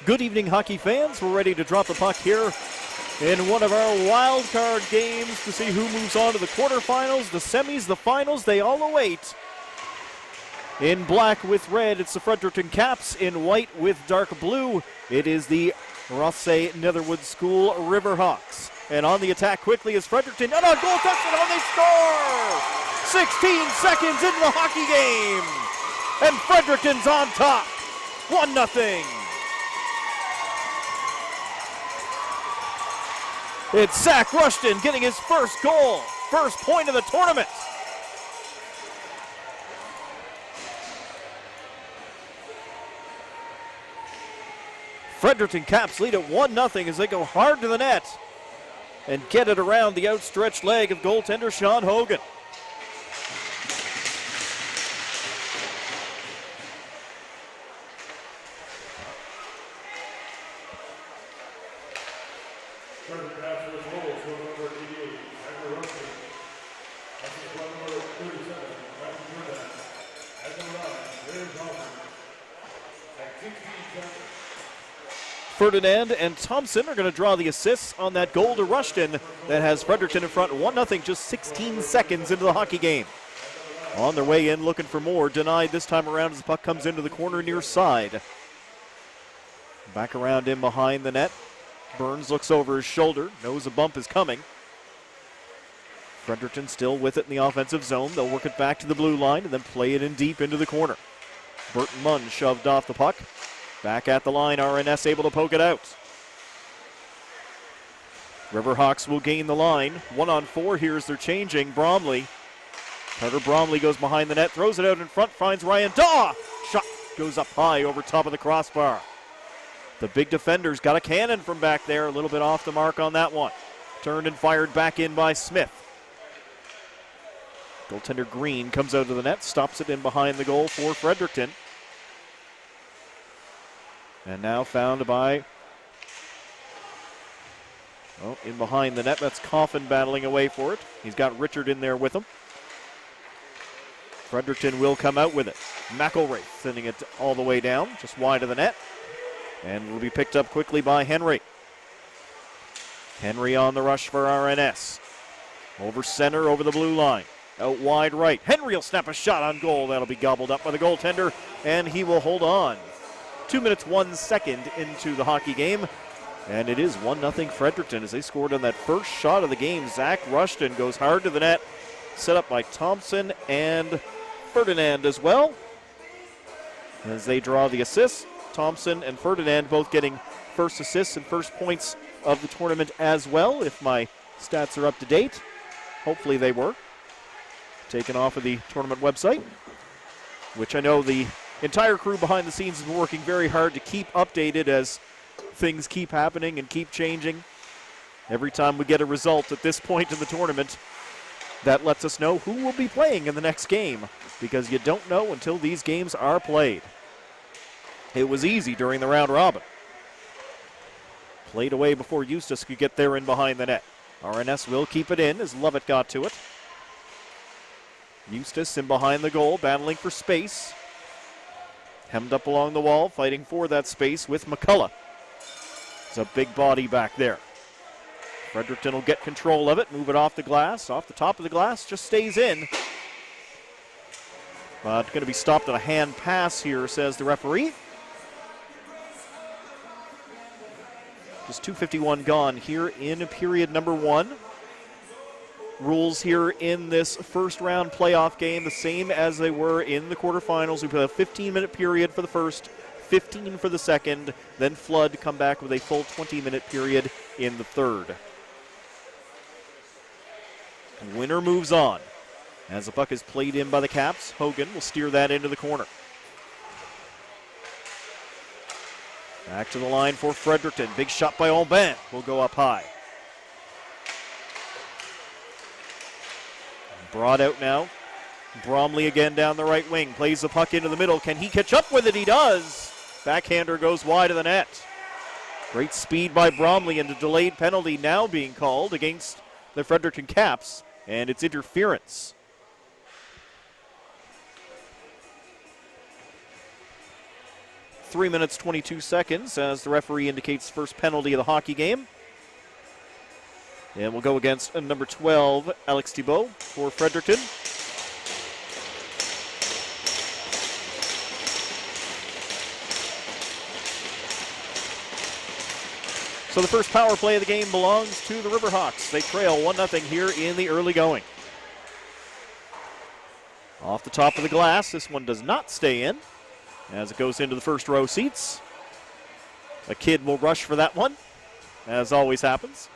Good evening, hockey fans. We're ready to drop the puck here in one of our wild card games to see who moves on to the quarterfinals, the semis, the finals. They all await. In black with red, it's the Fredericton Caps. In white with dark blue, it is the Rothsay Netherwood School Riverhawks. And on the attack quickly is Fredericton. And on goal, touchdown, they score! 16 seconds into the hockey game. And Fredericton's on top. 1-0. It's Zach Rushton getting his first goal, first point of the tournament. Fredericton Caps lead at 1-0 as they go hard to the net and get it around the outstretched leg of goaltender Sean Hogan. Ferdinand and Thompson are going to draw the assists on that goal to Rushton that has Fredericton in front 1-0, just 16 seconds into the hockey game. On their way in, looking for more. Denied this time around as the puck comes into the corner near side. Back around in behind the net. Burns looks over his shoulder, knows a bump is coming. Fredericton still with it in the offensive zone. They'll work it back to the blue line and then play it in deep into the corner. Burton Munn shoved off the puck. Back at the line, RNS able to poke it out. Riverhawks will gain the line. 1-on-4 here as they're changing. Bromley. Carter Bromley goes behind the net, throws it out in front, finds Ryan Daw. Shot goes up high over top of the crossbar. The big defender's got a cannon from back there, a little bit off the mark on that one. Turned and fired back in by Smith. Goaltender Green comes out of the net, stops it in behind the goal for Fredericton. And now found by, in behind the net, that's Coffin battling away for it. He's got Richard in there with him. Fredericton will come out with it. McElraith sending it all the way down, just wide of the net. And will be picked up quickly by Henry. Henry on the rush for RNS. Over center, over the blue line. Out wide right. Henry will snap a shot on goal. That'll be gobbled up by the goaltender, and he will hold on. 2 minutes, 1 second into the hockey game. And it is 1-0 Fredericton as they scored on that first shot of the game. Zach Rushton goes hard to the net. Set up by Thompson and Ferdinand as well. As they draw the assists, Thompson and Ferdinand both getting first assists and first points of the tournament as well, if my stats are up to date. Hopefully they were. Taken off of the tournament website, which I know the entire crew behind the scenes has been working very hard to keep updated as things keep happening and keep changing. Every time we get a result at this point in the tournament, that lets us know who will be playing in the next game, because you don't know until these games are played. It was easy during the round robin. Played away before Eustace could get there in behind the net. RNS will keep it in as Lovett got to it. Eustace in behind the goal, battling for space. Hemmed up along the wall, fighting for that space with McCullough. It's a big body back there. Fredericton will get control of it, move it off the glass, off the top of the glass, just stays in. But going to be stopped on a hand pass here, says the referee. Just 2:51 gone here in period number 1. Rules here in this first round playoff game, the same as they were in the quarterfinals. We play a 15-minute period for the first, 15 for the second, then Flood come back with a full 20-minute period in the third. Winner moves on. As the puck is played in by the Caps, Hogan will steer that into the corner. Back to the line for Fredericton. Big shot by Aubin will go up high. Brought out now. Bromley again down the right wing. Plays the puck into the middle. Can he catch up with it? He does. Backhander goes wide of the net. Great speed by Bromley, and a delayed penalty now being called against the Fredericton Caps, and it's interference. 3 minutes, 22 seconds as the referee indicates first penalty of the hockey game. And we'll go against number 12, Alex Thibault for Fredericton. So the first power play of the game belongs to the Riverhawks. They trail 1-0 here in the early going. Off the top of the glass, this one does not stay in as it goes into the first row seats. A kid will rush for that one, as always happens.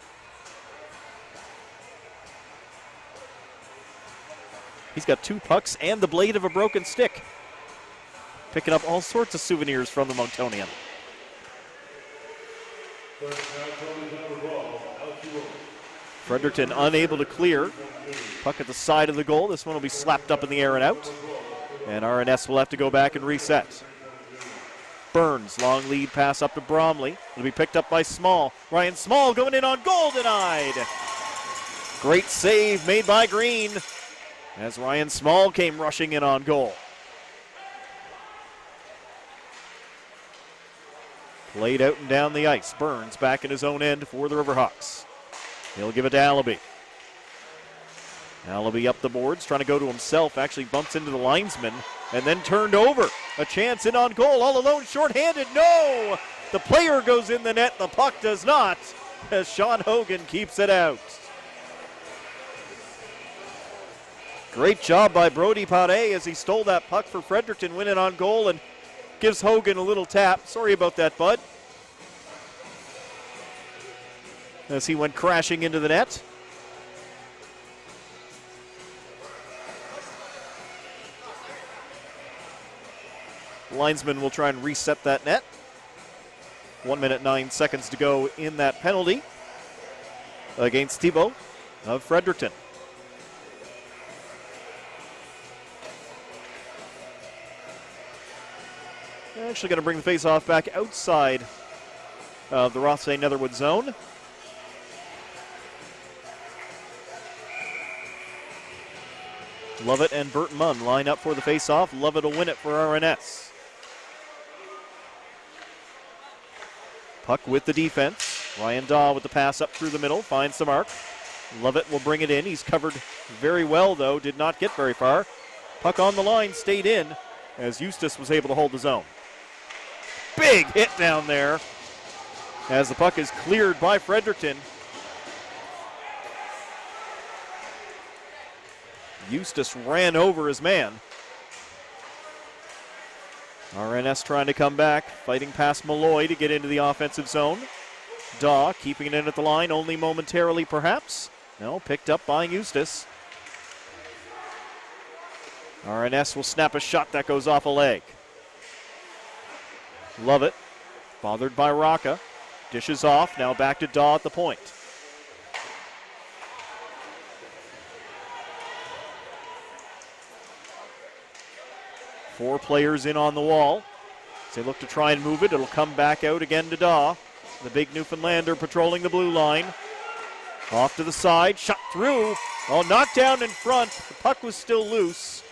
He's got 2 pucks and the blade of a broken stick. Picking up all sorts of souvenirs from the Monctonian. Fredericton unable to clear. Puck at the side of the goal. This one will be slapped up in the air and out. And RNS will have to go back and reset. Burns, long lead pass up to Bromley. It'll be picked up by Small. Ryan Small going in on goal, denied. Great save made by Green as Ryan Small came rushing in on goal. Played out and down the ice. Burns back in his own end for the Riverhawks. He'll give it to Allaby. Allaby up the boards, trying to go to himself, actually bumps into the linesman and then turned over. A chance in on goal, all alone, shorthanded. No! The player goes in the net, the puck does not, as Sean Hogan keeps it out. Great job by Brody Pare as he stole that puck for Fredericton, winning on goal and gives Hogan a little tap. Sorry about that, bud. As he went crashing into the net. Linesman will try and reset that net. 1 minute, 9 seconds to go in that penalty against Thibault of Fredericton. Actually going to bring the face-off back outside of the Rothsay Netherwood zone. Lovett and Burton Munn line up for the face-off. Lovett will win it for RNS. Puck with the defense. Ryan Daw with the pass up through the middle, finds the mark. Lovett will bring it in. He's covered very well, though, did not get very far. Puck on the line, stayed in, as Eustace was able to hold the zone. Big hit down there, as the puck is cleared by Fredericton. Eustace ran over his man. RNS trying to come back, fighting past Malloy to get into the offensive zone. Daw keeping it in at the line, only momentarily perhaps. No, picked up by Eustace. RNS will snap a shot that goes off a leg. Lovett, bothered by Rocca. Dishes off, now back to Daw at the point. Four players in on the wall. As they look to try and move it, it'll come back out again to Daw. The big Newfoundlander patrolling the blue line. Off to the side, shot through. Oh, knocked down in front. The puck was still loose.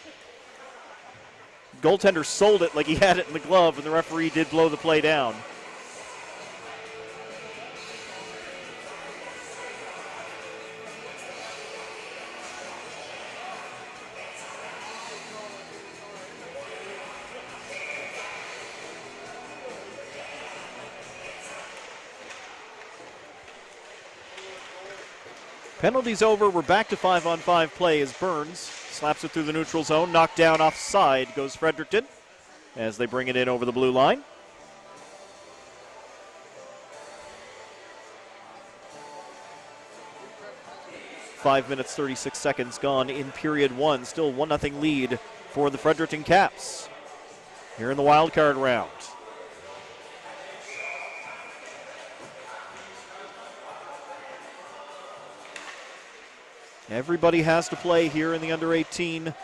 Goaltender sold it like he had it in the glove, and the referee did blow the play down. Penalties over. We're back to 5-on-5 play as Burns slaps it through the neutral zone. Knocked down offside goes Fredericton as they bring it in over the blue line. Five minutes, 36 seconds gone in period one. Still 1-0 lead for the Fredericton Caps here in the wild card round. Everybody has to play here in the under-18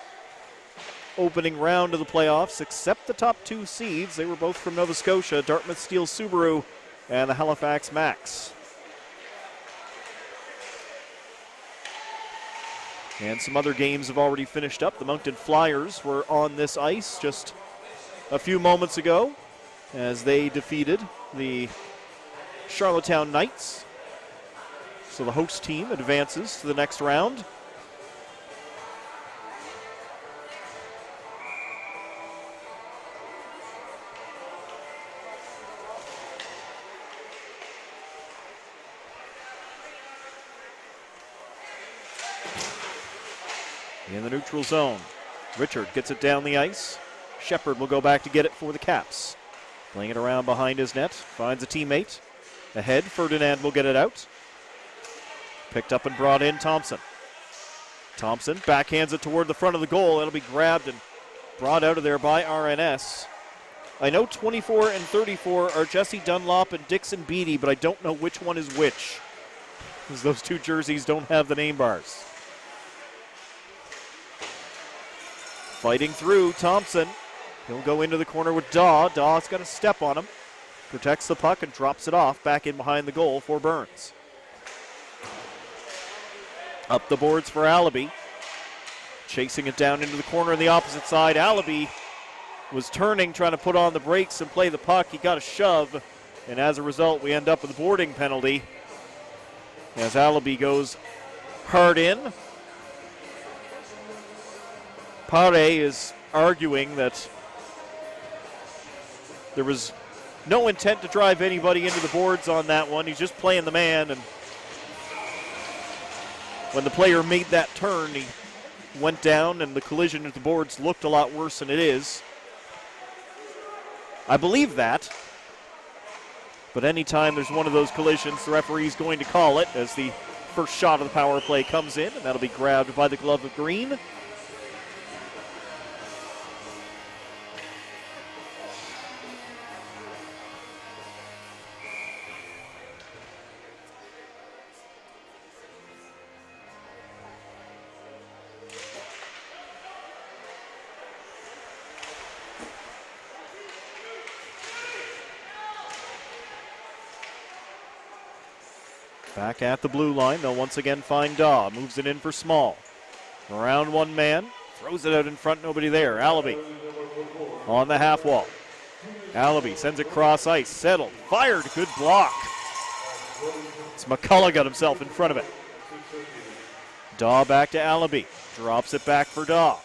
opening round of the playoffs, except the top two seeds. They were both from Nova Scotia, Dartmouth Steel Subaru and the Halifax Max. And some other games have already finished up. The Moncton Flyers were on this ice just a few moments ago as they defeated the Charlottetown Knights. So the host team advances to the next round. In the neutral zone, Richard gets it down the ice. Shepard will go back to get it for the Caps. Playing it around behind his net, finds a teammate. Ahead, Ferdinand will get it out. Picked up and brought in Thompson. Thompson backhands it toward the front of the goal. It'll be grabbed and brought out of there by RNS. I know 24 and 34 are Jesse Dunlop and Dixon Beattie, but I don't know which one is which, because those two jerseys don't have the name bars. Fighting through, Thompson. He'll go into the corner with Daw. Daw's got a step on him. Protects the puck and drops it off back in behind the goal for Burns. Up the boards for Allaby. Chasing it down into the corner on the opposite side. Allaby was turning, trying to put on the brakes and play the puck. He got a shove, and as a result, we end up with a boarding penalty as Allaby goes hard in. Pare is arguing that there was no intent to drive anybody into the boards on that one. He's just playing the man, and when the player made that turn, he went down, and the collision at the boards looked a lot worse than it is. I believe that, but anytime there's one of those collisions, the referee's going to call it as the first shot of the power play comes in, and that'll be grabbed by the glove of Green. Back at the blue line, they'll once again find Daw. Moves it in for Small. Around one man, throws it out in front, nobody there. Allaby on the half wall. Allaby sends it cross ice, settled, fired, good block. It's McCullough got himself in front of it. Daw back to Allaby, drops it back for Daw.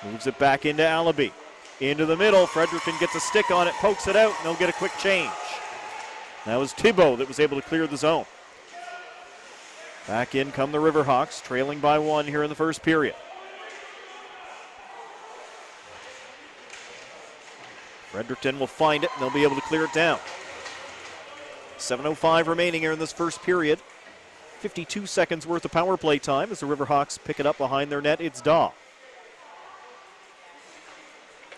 Moves it back into Allaby. Into the middle, Fredericton gets a stick on it, pokes it out, and they'll get a quick change. That was Thibault that was able to clear the zone. Back in come the Riverhawks, trailing by one here in the first period. Fredericton will find it, and they'll be able to clear it down. 7:05 remaining here in this first period. 52 seconds worth of power play time as the Riverhawks pick it up behind their net. It's Daw.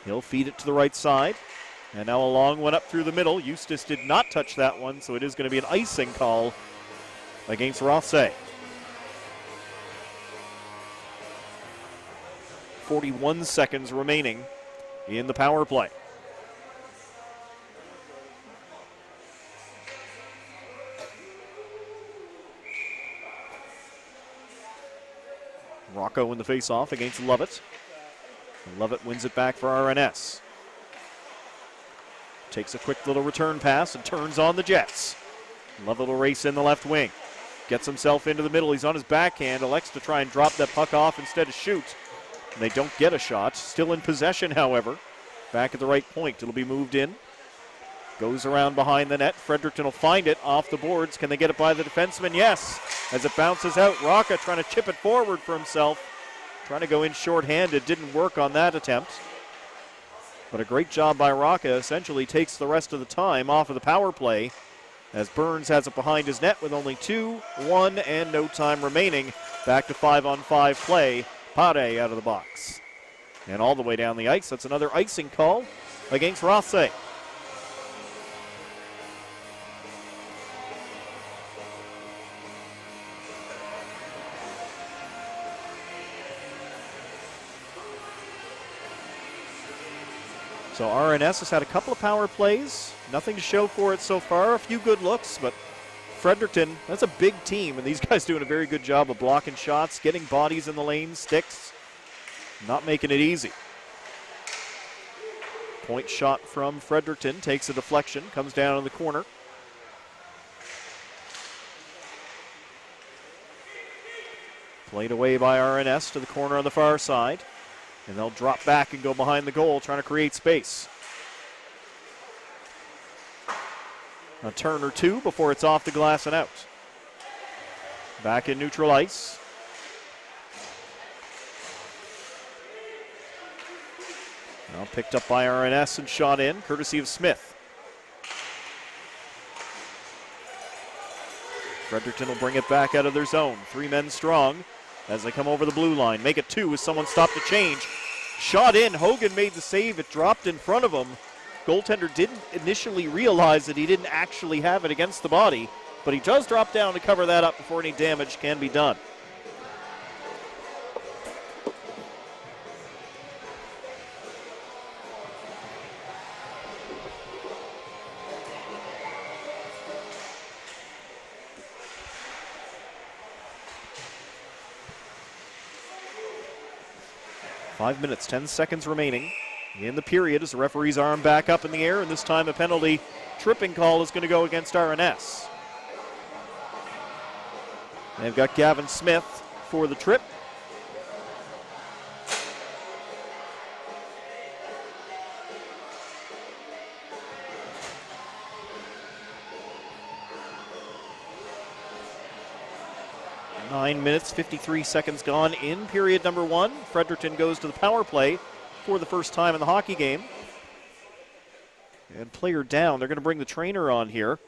He'll feed it to the right side. And now a long one up through the middle. Eustace did not touch that one, so it is going to be an icing call against Rothsay. 41 seconds remaining in the power play. Rocco in the face-off against Lovett. And Lovett wins it back for RNS. Takes a quick little return pass and turns on the Jets. Lovett will race in the left wing. Gets himself into the middle. He's on his backhand. Elects to try and drop that puck off instead of shoot. And they don't get a shot. Still in possession, however. Back at the right point. It'll be moved in. Goes around behind the net. Fredericton will find it off the boards. Can they get it by the defenseman? Yes. As it bounces out, Rocca trying to chip it forward for himself. Trying to go in shorthanded. Didn't work on that attempt. But a great job by Rocca. Essentially takes the rest of the time off of the power play as Burns has it behind his net with only 2-1 and no time remaining. Back to 5-on-5 play. Pare out of the box. And all the way down the ice. That's another icing call against Rothsay. So RNS has had a couple of power plays. Nothing to show for it so far. A few good looks, but Fredericton, that's a big team, and these guys doing a very good job of blocking shots, getting bodies in the lane, sticks, not making it easy. Point shot from Fredericton, takes a deflection, comes down in the corner. Played away by RNS to the corner on the far side. And they'll drop back and go behind the goal, trying to create space. A turn or two before it's off the glass and out. Back in neutral ice. Now picked up by RNS and shot in, courtesy of Smith. Fredericton will bring it back out of their zone. 3 men strong as they come over the blue line. Make it 2 as someone stopped the change. Shot in, Hogan made the save, it dropped in front of him. Goaltender didn't initially realize that he didn't actually have it against the body, but he does drop down to cover that up before any damage can be done. Five minutes, 10 seconds remaining in the period as the referee's arm back up in the air, and this time a penalty tripping call is going to go against RNS. They've got Gavin Smith for the trip. Nine minutes, 53 seconds gone in period number 1. Fredericton goes to the power play for the first time in the hockey game. And player down. They're going to bring the trainer on here.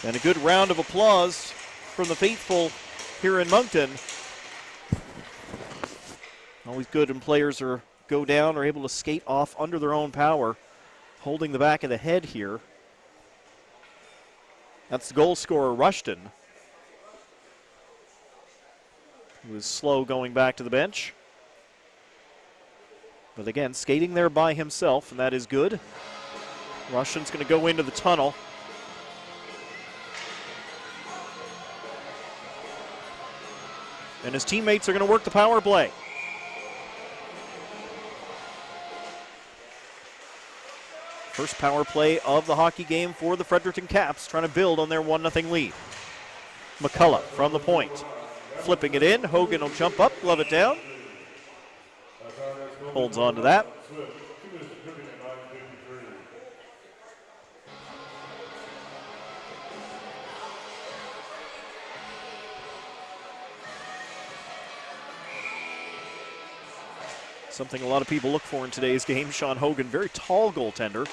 And a good round of applause from the faithful here in Moncton. Always good when players go down or able to skate off under their own power. Holding the back of the head here. That's the goal scorer, Rushton, who was slow going back to the bench. But again, skating there by himself, and that is good. Rushton's going to go into the tunnel. And his teammates are going to work the power play. First power play of the hockey game for the Fredericton Caps, trying to build on their 1-0 lead. McCullough from the point. Flipping it in. Hogan will jump up, glove it down. Holds on to that. Something a lot of people look for in today's game. Sean Hogan, very tall goaltender.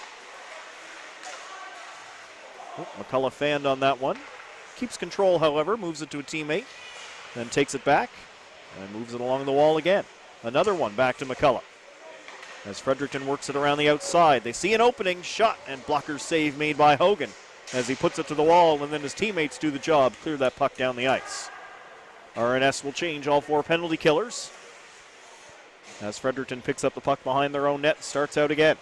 Oh, McCullough fanned on that one. Keeps control, however, moves it to a teammate, then takes it back and moves it along the wall again. Another one back to McCullough. As Fredericton works it around the outside, they see an opening, shot, and blocker save made by Hogan as he puts it to the wall, and then his teammates do the job, clear that puck down the ice. RNS will change all 4 penalty killers as Fredericton picks up the puck behind their own net, starts out again.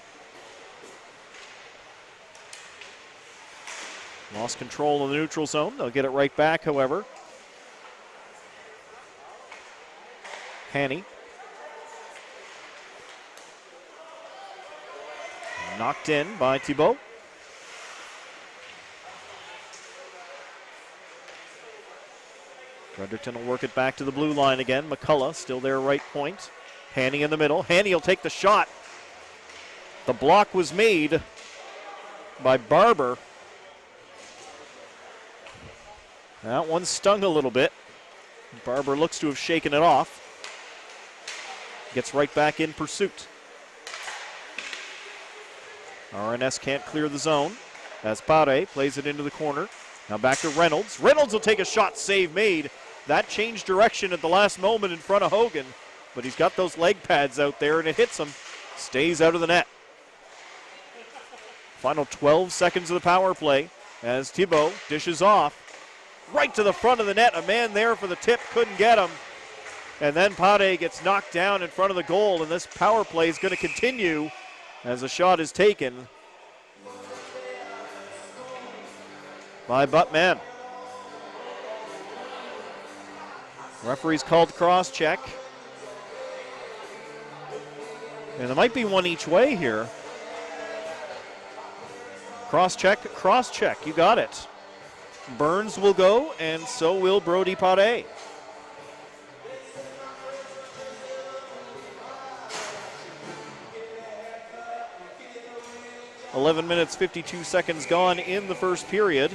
Lost control in the neutral zone. They'll get it right back, however. Hanny. Knocked in by Thibault. Fredericton will work it back to the blue line again. McCullough still there, right point. Hanny in the middle. Hanny will take the shot. The block was made by Barber. That one stung a little bit. Barber looks to have shaken it off. Gets right back in pursuit. RNS can't clear the zone as Pare plays it into the corner. Now back to Reynolds. Reynolds will take a shot, save made. That changed direction at the last moment in front of Hogan, but he's got those leg pads out there and it hits him. Stays out of the net. Final 12 seconds of the power play as Thibault dishes off. right to the front of the net. A man there for the tip, couldn't get him. And then Pade gets knocked down in front of the goal, and this power play is going to continue as a shot is taken by Buttman. Referee's called cross-check. And there might be one each way here. Cross-check, cross-check, you got it. Burns will go, and so will Brody Pade. .11 minutes, 52 seconds gone in the first period.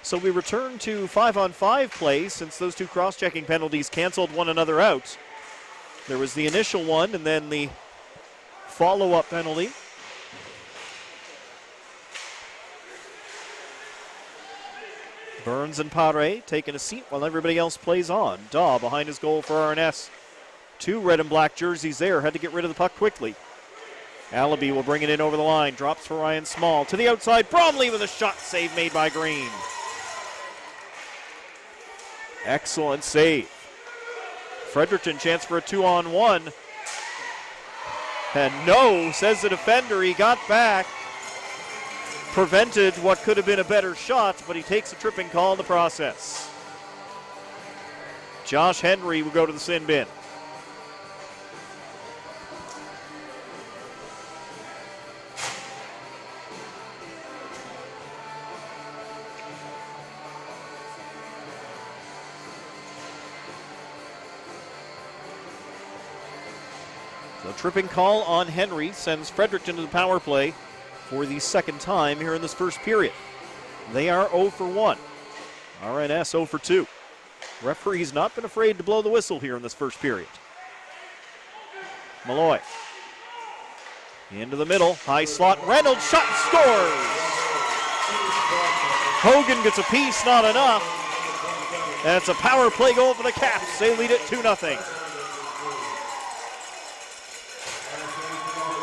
So we return to 5-on-5 play since those two cross-checking penalties canceled one another out. There was the initial one and then the follow-up penalty. Burns and Pare taking a seat while everybody else plays on. Daw behind his goal for RNS. Two red and black jerseys there. Had to get rid of the puck quickly. Allaby will bring it in over the line. Drops for Ryan Small. To the outside. Bromley with a shot save made by Green. Excellent save. Fredericton chance for a 2-on-1. And no, says the defender. He got back. Prevented what could have been a better shot, but he takes a tripping call in the process. Josh Henry will go to the sin bin. So tripping call on Henry sends Fredericton to the power play for the second time here in this first period. They are 0 for 1. RNS 0 for 2. Referee's not been afraid to blow the whistle here in this first period. Malloy. Into the middle. High slot. Reynolds shot and scores. Hogan gets a piece, not enough. And it's a power play goal for the Caps. They lead it 2-0.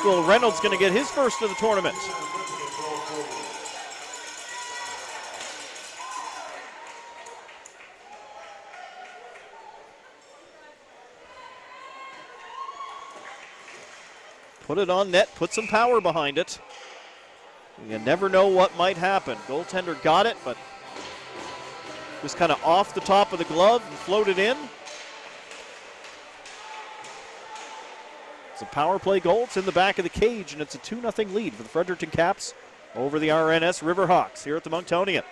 Well, Reynolds going to get his first of the tournament. Put it on net, put some power behind it. You never know what might happen. Goaltender got it, but was kind of off the top of the glove and floated in. It's a power play goal. It's in the back of the cage, and it's a 2-0 lead for the Fredericton Caps over the RNS Riverhawks here at the Monctonian.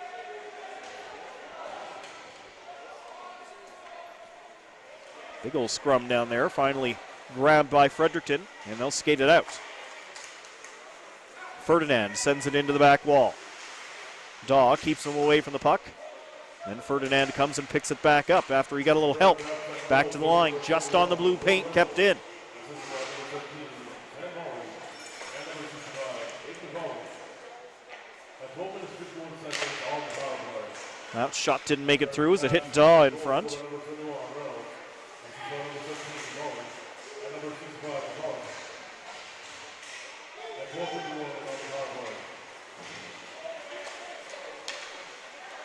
Big old scrum down there, finally grabbed by Fredericton, and they'll skate it out. Ferdinand sends it into the back wall. Daw keeps him away from the puck. Then Ferdinand comes and picks it back up after he got a little help. Back to the line, just on the blue paint, kept in. That shot didn't make it through as it hit Daw in front.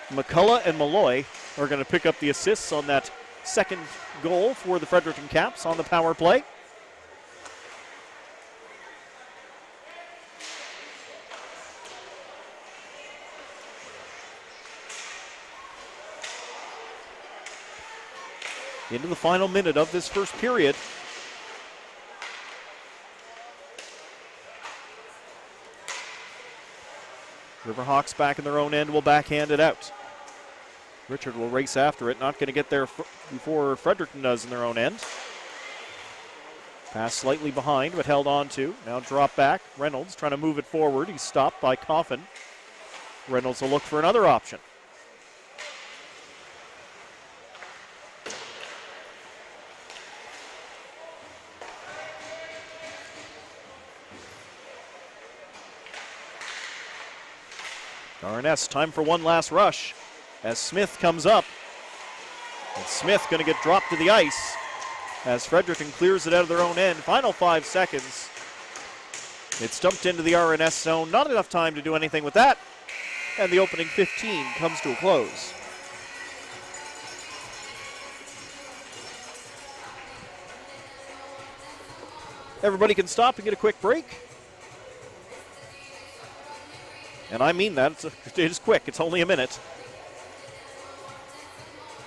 McCullough and Malloy are going to pick up the assists on that second goal for the Fredericton Caps on the power play. Into the final minute of this first period. Riverhawks back in their own end will backhand it out. Richard will race after it, not going to get there before Fredericton does in their own end. Pass slightly behind, but held on to. Now drop back. Reynolds trying to move it forward. He's stopped by Coffin. Reynolds will look for another option. RNS, time for one last rush as Smith comes up Smith going to get dropped to the ice as Fredericton clears it out of their own end. Final 5 seconds. It's dumped into the RNS zone. Not enough time to do anything with that. And the opening 15 comes to a close. Everybody can stop and get a quick break. And I mean that. It is quick. It's only a minute.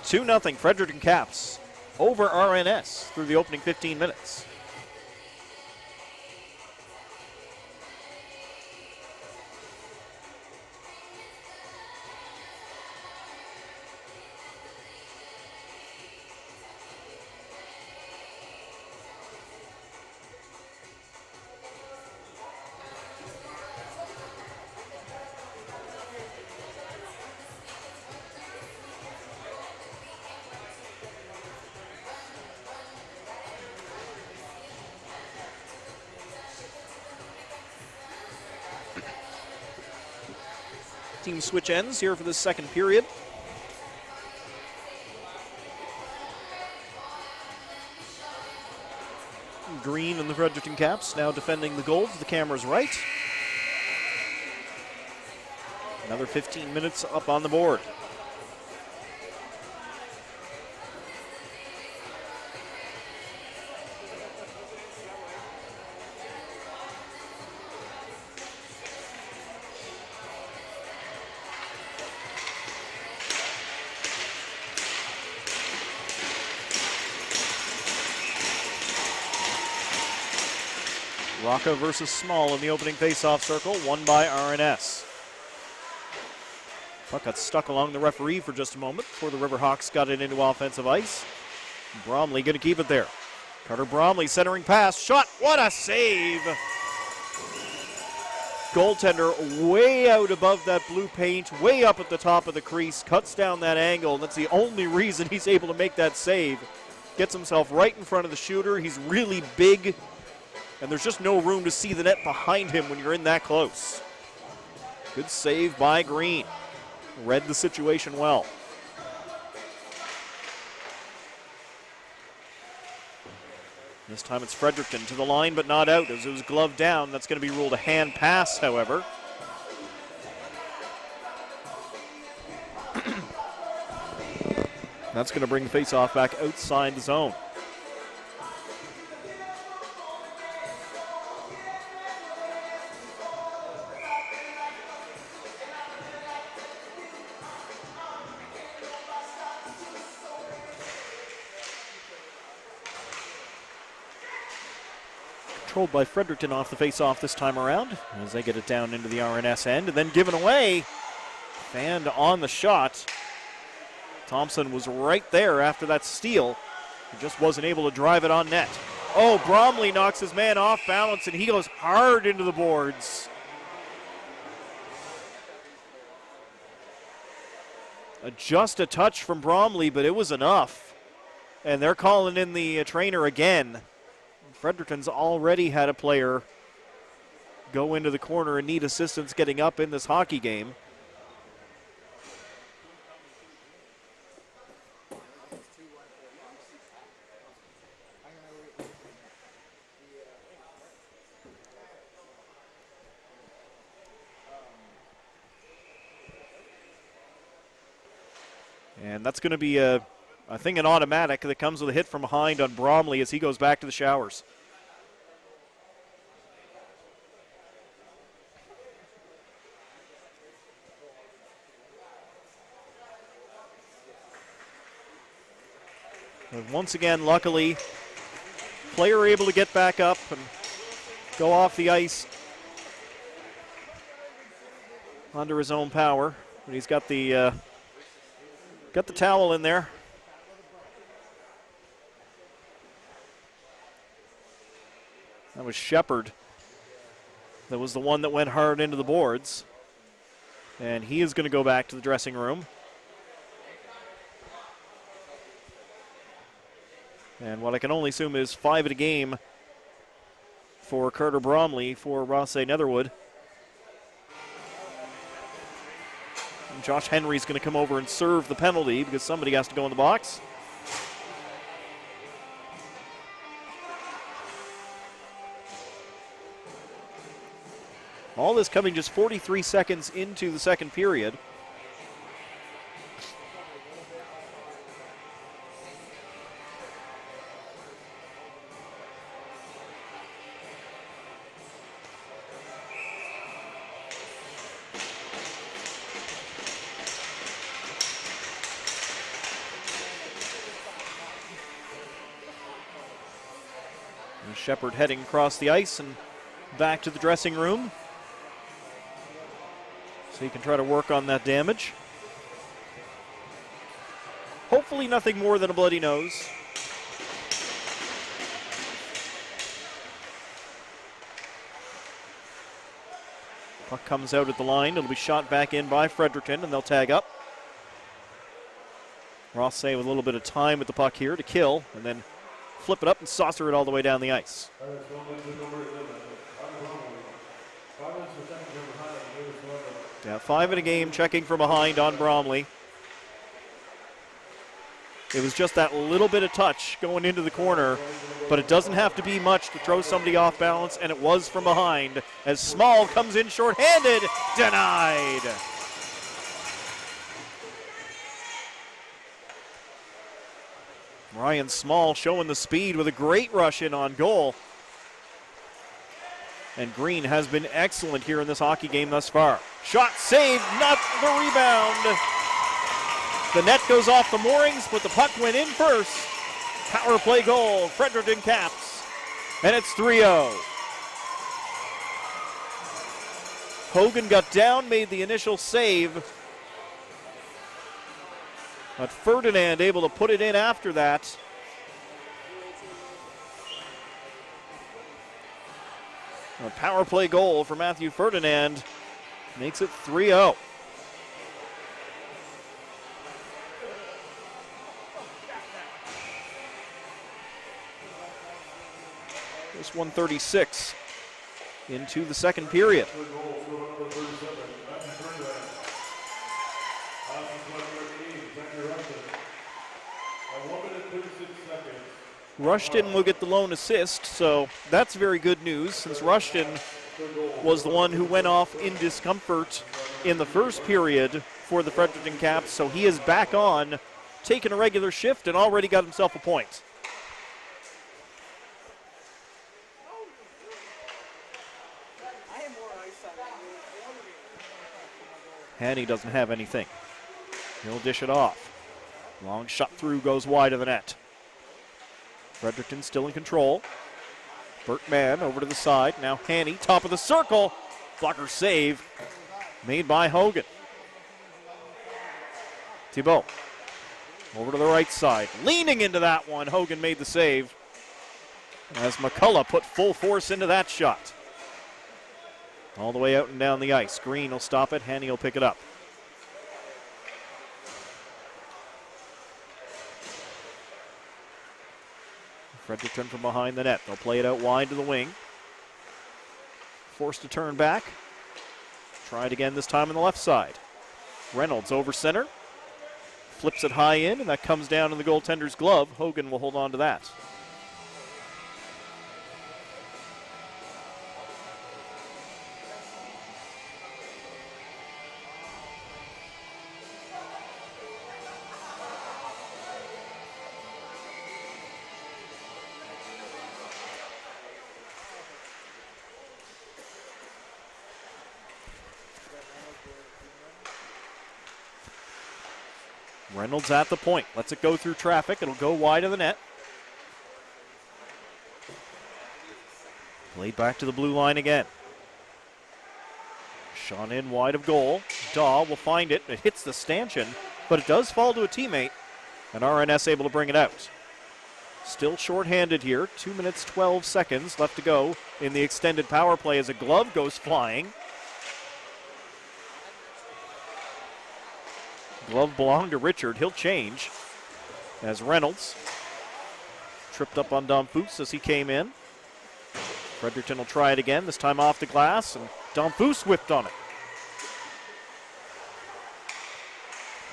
2-0 Fredericton Caps over RNS through the opening 15 minutes. Team switch ends here for the second period. Green and the Fredericton Caps now defending the goal to the camera's right. Another 15 minutes up on the board. Rocca versus Small in the opening face-off circle, won by RNS. Puck got stuck along the referee for just a moment before the Riverhawks got it into offensive ice. Bromley going to keep it there. Carter Bromley centering pass, shot, what a save! Goaltender way out above that blue paint, way up at the top of the crease, cuts down that angle, and that's the only reason he's able to make that save. Gets himself right in front of the shooter, he's really big, and there's just no room to see the net behind him when you're in that close. Good save by Green. Read the situation well. This time it's Fredericton to the line, but not out as it was gloved down. That's going to be ruled a hand pass, however. That's going to bring the faceoff back outside the zone. Controlled by Fredericton off the face-off this time around as they get it down into the RNS end and then given away. Fanned on the shot. Thompson was right there after that steal. He just wasn't able to drive it on net. Oh, Bromley knocks his man off balance and he goes hard into the boards. Just a touch from Bromley, but it was enough. And they're calling in the trainer again. Fredericton's already had a player go into the corner and need assistance getting up in this hockey game. And that's going to be I think an automatic that comes with a hit from behind on Bromley as he goes back to the showers. And once again, luckily, player able to get back up and go off the ice under his own power. But he's got the towel in there. That was Shepard. That was the one that went hard into the boards. And he is going to go back to the dressing room. And what I can only assume is 5 at a game for Carter Bromley for Rosse Netherwood. And Josh Henry's going to come over and serve the penalty because somebody has to go in the box. All this coming just 43 seconds into the second period. Shepard heading across the ice and back to the dressing room. So he can try to work on that damage. Hopefully nothing more than a bloody nose. Puck comes out at the line. It'll be shot back in by Fredericton, and they'll tag up. Rossay with a little bit of time with the puck here to kill, and then flip it up and saucer it all the way down the ice. Yeah, 5 in a game, checking from behind on Bromley. It was just that little bit of touch going into the corner, but it doesn't have to be much to throw somebody off balance, and it was from behind as Small comes in shorthanded, denied. Ryan Small showing the speed with a great rush in on goal. And Green has been excellent here in this hockey game thus far. Shot saved, not the rebound. The net goes off the moorings, but the puck went in first. Power play goal, Fredericton Caps. And it's 3-0. Hogan got down, made the initial save. But Ferdinand able to put it in after that. A power play goal for Matthew Ferdinand makes it 3-0. Just 1:36 into the second period. Rushton will get the lone assist, so that's very good news since Rushton was the one who went off in discomfort in the first period for the Fredericton Caps, so he is back on, taking a regular shift and already got himself a point. Haney doesn't have anything. He'll dish it off. Long shot through goes wide of the net. Fredericton still in control. Bertman over to the side. Now Haney, top of the circle. Blocker save made by Hogan. Thibault over to the right side. Leaning into that one. Hogan made the save as McCullough put full force into that shot. All the way out and down the ice. Green will stop it. Haney will pick it up. Fredericton from behind the net. They'll play it out wide to the wing. Forced to turn back. Try it again, this time on the left side. Reynolds over center. Flips it high in, and that comes down in the goaltender's glove. Hogan will hold on to that. Reynolds at the point. Lets it go through traffic. It'll go wide of the net. Played back to the blue line again. Shot in wide of goal. Daw will find it. It hits the stanchion, but it does fall to a teammate. And RNS able to bring it out. Still shorthanded here. 2 minutes, 12 seconds left to go in the extended power play as a glove goes flying. Glove belonged to Richard. He'll change as Reynolds tripped up on Domfus as he came in. Fredericton will try it again, this time off the glass, and Domfus whipped on it.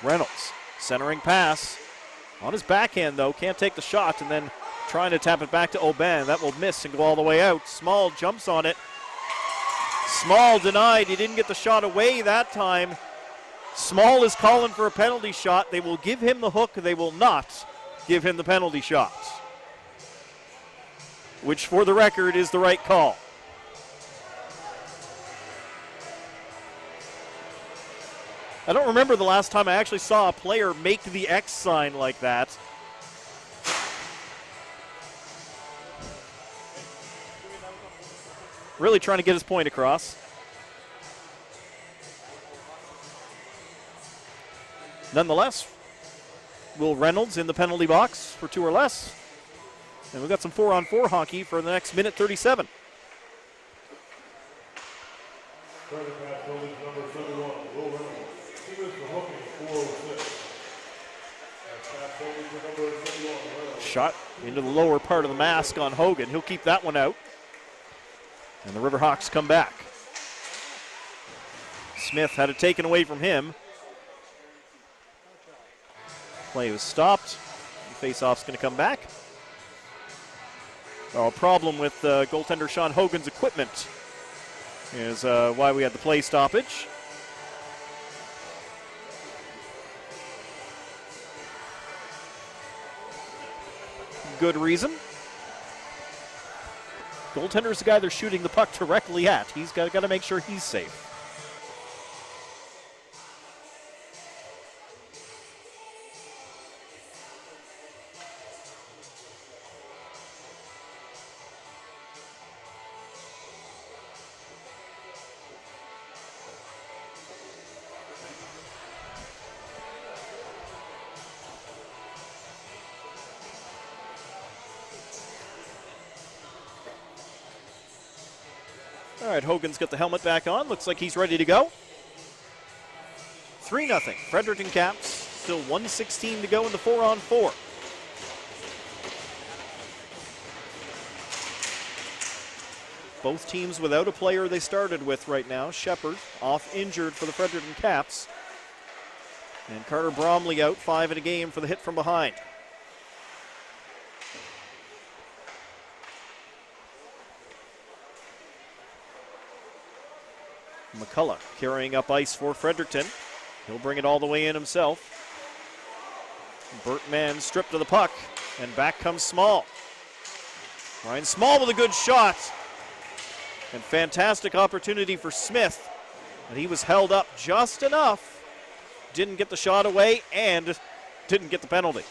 Reynolds, centering pass. On his backhand, though, can't take the shot, and then trying to tap it back to Aubin. That will miss and go all the way out. Small jumps on it. Small denied. He didn't get the shot away that time. Small is calling for a penalty shot. They will give him the hook. They will not give him the penalty shot, which for the record is the right call. I don't remember the last time I actually saw a player make the X sign like that. Really trying to get his point across. Nonetheless, Will Reynolds in the penalty box for 2 or less. And we've got some 4-on-4 hockey for the next minute 37. Shot into the lower part of the mask on Hogan. He'll keep that one out. And the Riverhawks come back. Smith had it taken away from him. Play was stopped. The face-off's going to come back. A problem with goaltender Sean Hogan's equipment is why we had the play stoppage. Good reason. Goaltender's the guy they're shooting the puck directly at. He's got to make sure he's safe. All right, Hogan's got the helmet back on. Looks like he's ready to go. 3-0. Fredericton Caps. Still 1:16 to go in the 4-on-4. Both teams without a player they started with right now. Shepard off injured for the Fredericton Caps. And Carter Bromley out, 5 in a game for the hit from behind. McCullough carrying up ice for Fredericton. He'll bring it all the way in himself. Bertman stripped of the puck, and back comes Small. Ryan Small with a good shot. And fantastic opportunity for Smith. And he was held up just enough. Didn't get the shot away and didn't get the penalty.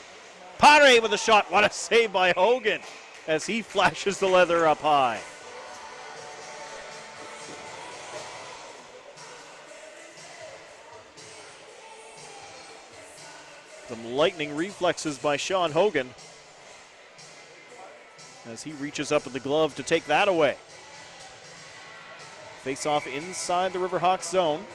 Pare with a shot. What a save by Hogan as he flashes the leather up high. Some lightning reflexes by Sean Hogan as he reaches up with the glove to take that away. Face off inside the Riverhawks zone.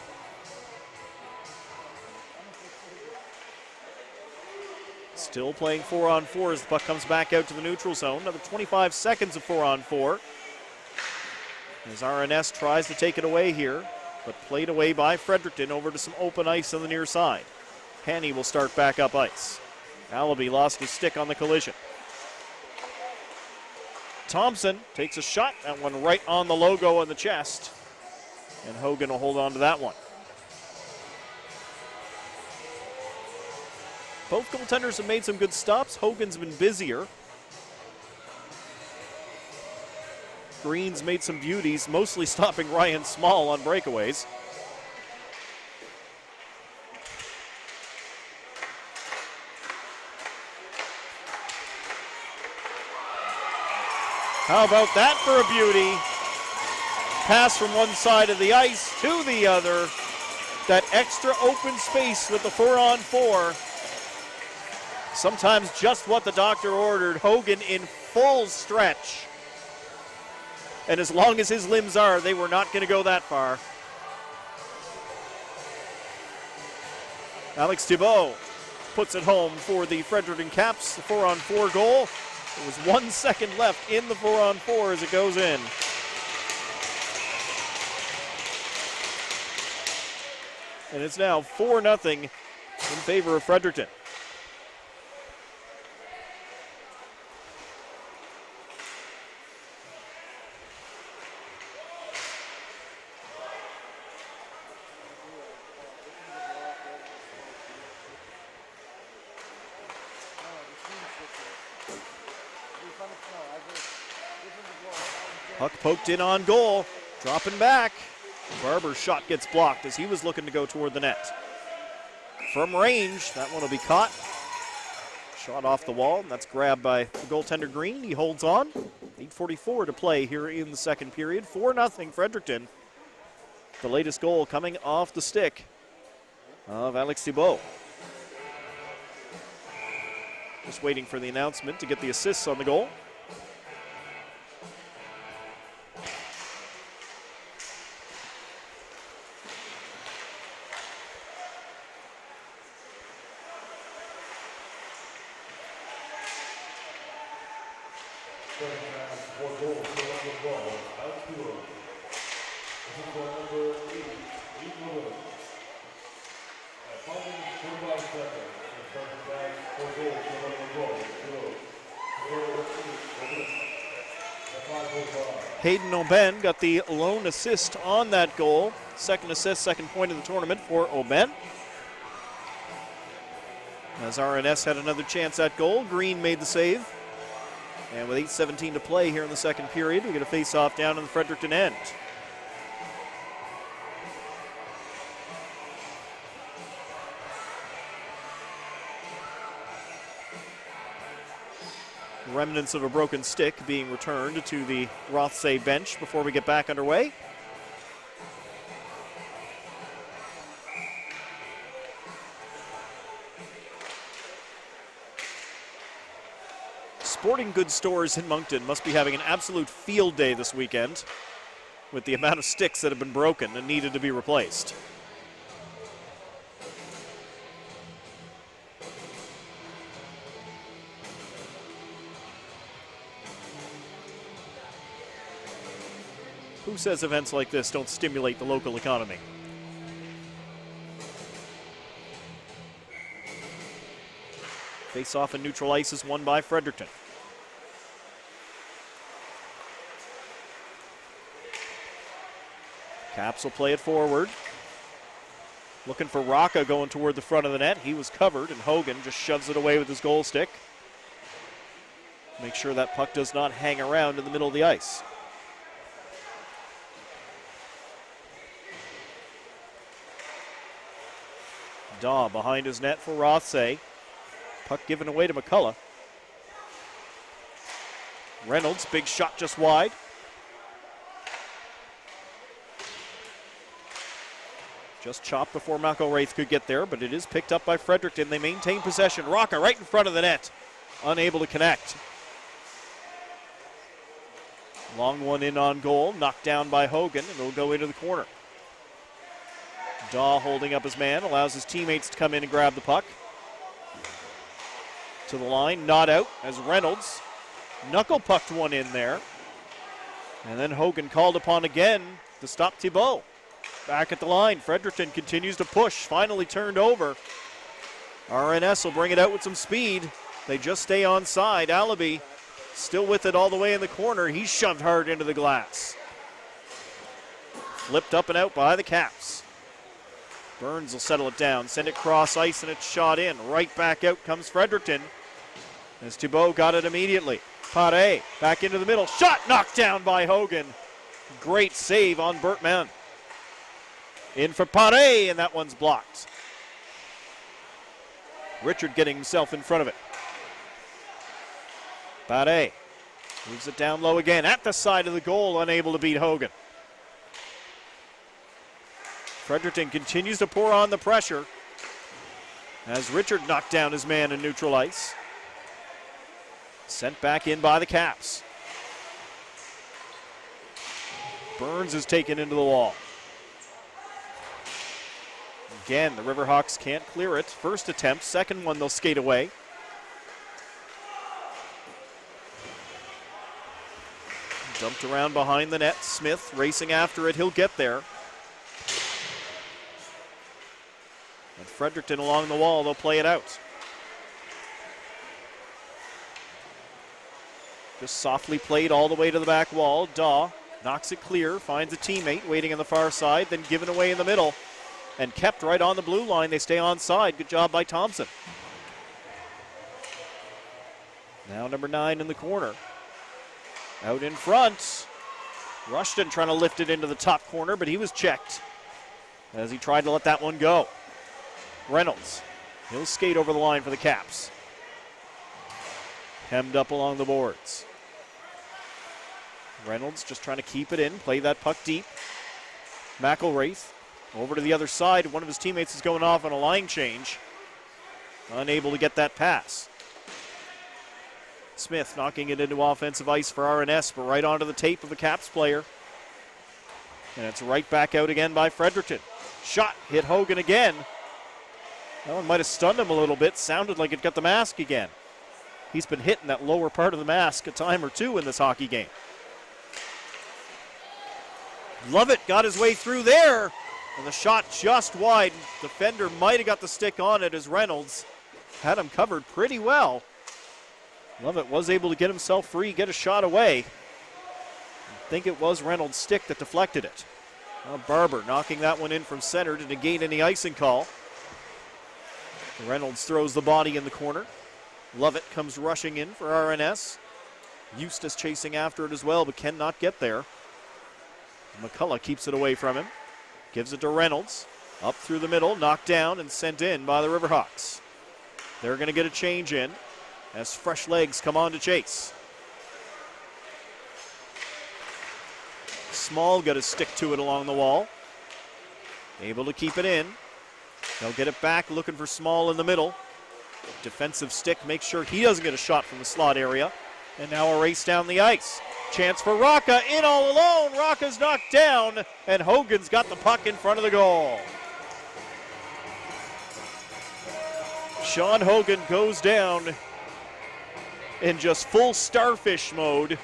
Still playing 4-on-4 as the puck comes back out to the neutral zone. Another 25 seconds of 4-on-4. As RNS tries to take it away here, but played away by Fredericton over to some open ice on the near side. Haney will start back up ice. Allaby lost his stick on the collision. Thompson takes a shot, that one right on the logo on the chest. And Hogan will hold on to that one. Both goaltenders have made some good stops. Hogan's been busier. Green's made some beauties, mostly stopping Ryan Small on breakaways. How about that for a beauty? Pass from one side of the ice to the other. That extra open space with the 4-on-4. Sometimes just what the doctor ordered. Hogan in full stretch. And as long as his limbs are, they were not going to go that far. Alex Thibault puts it home for the Fredericton Caps, the 4-on-4 goal. There was 1 second left in the 4-on-4 as it goes in. And it's now 4-0 in favor of Fredericton. Puck poked in on goal. Dropping back. Barber's shot gets blocked as he was looking to go toward the net. From range, that one will be caught. Shot off the wall, and that's grabbed by the goaltender Green. He holds on. 8:44 to play here in the second period. 4-0 Fredericton. The latest goal coming off the stick of Alex Thibault. Just waiting for the announcement to get the assists on the goal. Hayden Oben got the lone assist on that goal. Second assist, second point of the tournament for Oben. As RNS had another chance at goal, Green made the save. And with 8:17 to play here in the second period, we get a face-off down in the Fredericton end. Remnants of a broken stick being returned to the Rothsay bench before we get back underway. Sporting goods stores in Moncton must be having an absolute field day this weekend with the amount of sticks that have been broken and needed to be replaced. Who says events like this don't stimulate the local economy? Face-off in neutral ice is won by Fredericton. Caps will play it forward. Looking for Rocca going toward the front of the net. He was covered, and Hogan just shoves it away with his goal stick. Make sure that puck does not hang around in the middle of the ice. Daw behind his net for Rothsay. Puck given away to McCullough. Reynolds, big shot just wide. Just chopped before McElwraith could get there, but it is picked up by Fredericton. They maintain possession. Rocca right in front of the net. Unable to connect. Long one in on goal. Knocked down by Hogan, and it'll go into the corner. Daw holding up his man, allows his teammates to come in and grab the puck. To the line, not out, as Reynolds knuckle-pucked one in there. And then Hogan called upon again to stop Thibault. Back at the line, Fredericton continues to push, finally turned over. RNS will bring it out with some speed. They just stay onside. Allaby still with it all the way in the corner. He's shoved hard into the glass. Flipped up and out by the Caps. Burns will settle it down, send it cross ice, and it's shot in. Right back out comes Fredericton as Thibault got it immediately. Pare back into the middle. Shot knocked down by Hogan. Great save on Bertman. In for Pare, and that one's blocked. Richard getting himself in front of it. Pare moves it down low again at the side of the goal, unable to beat Hogan. Fredericton continues to pour on the pressure as Richard knocked down his man in neutral ice. Sent back in by the Caps. Burns is taken into the wall. Again, the Riverhawks can't clear it. First attempt, second one they'll skate away. Dumped around behind the net. Smith racing after it. He'll get there. And Fredericton along the wall, they'll play it out. Just softly played all the way to the back wall. Daw knocks it clear, finds a teammate waiting on the far side, then given away in the middle. And kept right on the blue line. They stay onside. Good job by Thompson. Now number 9 in the corner. Out in front. Rushton trying to lift it into the top corner, but he was checked as he tried to let that one go. Reynolds, he'll skate over the line for the Caps. Hemmed up along the boards. Reynolds just trying to keep it in, play that puck deep. McElwraith over to the other side. One of his teammates is going off on a line change. Unable to get that pass. Smith knocking it into offensive ice for RNS, but right onto the tape of a Caps player. And it's right back out again by Fredericton. Shot hit Hogan again. That one might have stunned him a little bit. Sounded like it got the mask again. He's been hitting that lower part of the mask a time or two in this hockey game. Lovett got his way through there, and the shot just wide. Defender might have got the stick on it as Reynolds had him covered pretty well. Lovett was able to get himself free, get a shot away. I think it was Reynolds' stick that deflected it. Now Barber knocking that one in from center to negate any icing call. Reynolds throws the body in the corner. Lovett comes rushing in for RNS. Eustace chasing after it as well, but cannot get there. McCullough keeps it away from him. Gives it to Reynolds. Up through the middle, knocked down and sent in by the Riverhawks. They're going to get a change in as fresh legs come on to chase. Small got his stick to it along the wall. Able to keep it in. They'll get it back, looking for Small in the middle. Defensive stick, make sure he doesn't get a shot from the slot area. And now a race down the ice. Chance for Rocca, in all alone. Rocca's knocked down, and Hogan's got the puck in front of the goal. Sean Hogan goes down in just full starfish mode,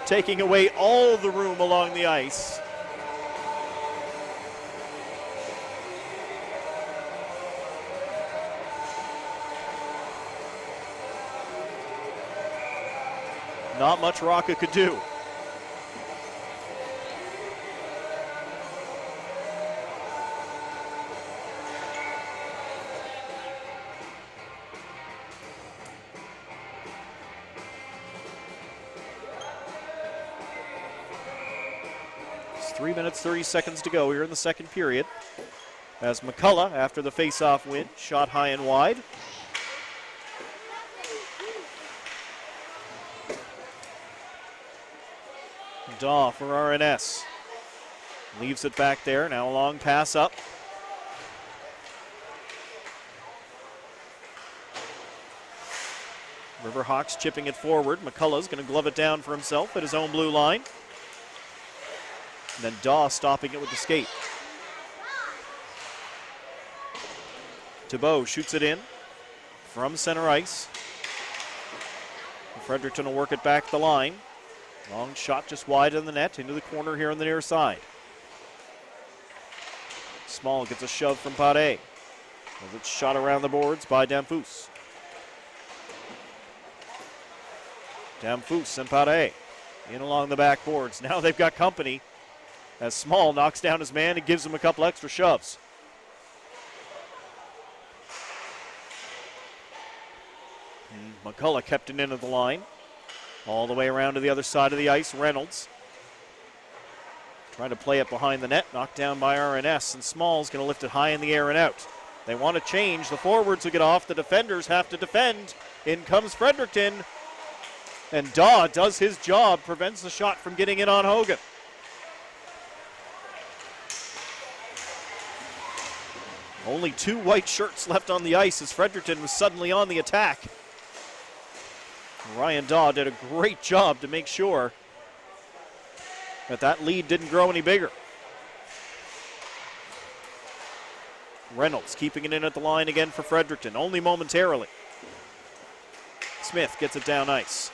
taking away all the room along the ice. Not much Rocca could do. It's 3 minutes, 30 seconds to go here in the second period. As McCullough, after the face-off win, shot high and wide. Daw for RNS. Leaves it back there. Now a long pass up. Riverhawks chipping it forward. McCullough's going to glove it down for himself at his own blue line. And then Daw stopping it with the skate. Thibault shoots it in from center ice. Fredericton will work it back the line. Long shot just wide in the net, into the corner here on the near side. Small gets a shove from Pare. As it's shot around the boards by Damphousse. Damphousse and Pare in along the back boards. Now they've got company as Small knocks down his man and gives him a couple extra shoves. McCullough kept it in at the line. All the way around to the other side of the ice, Reynolds. Trying to play it behind the net, knocked down by RNS, and Small's going to lift it high in the air and out. They want to change. The forwards will get off. The defenders have to defend. In comes Fredericton. And Daw does his job, prevents the shot from getting in on Hogan. Only 2 white shirts left on the ice as Fredericton was suddenly on the attack. Ryan Daw did a great job to make sure that lead didn't grow any bigger. Reynolds keeping it in at the line again for Fredericton, only momentarily. Smith gets it down ice.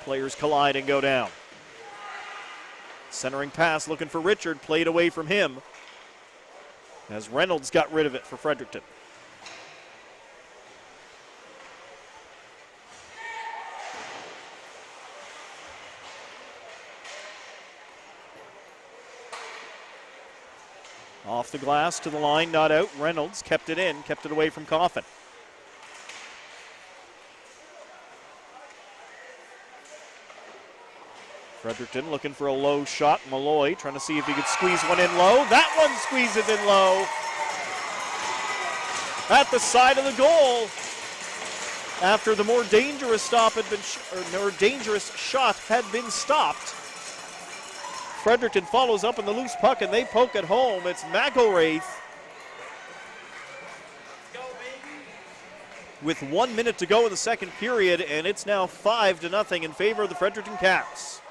Players collide and go down. Centering pass looking for Richard, played away from him as Reynolds got rid of it for Fredericton. Off the glass to the line, not out. Reynolds kept it in, kept it away from Coffin. Fredericton looking for a low shot. Malloy trying to see if he could squeeze one in low. That one squeezes in low. At the side of the goal. After the more dangerous shot had been stopped. Fredericton follows up on the loose puck and they poke it home. It's McElraith with 1 minute to go in the second period, and it's now 5-0 in favor of the Fredericton Caps.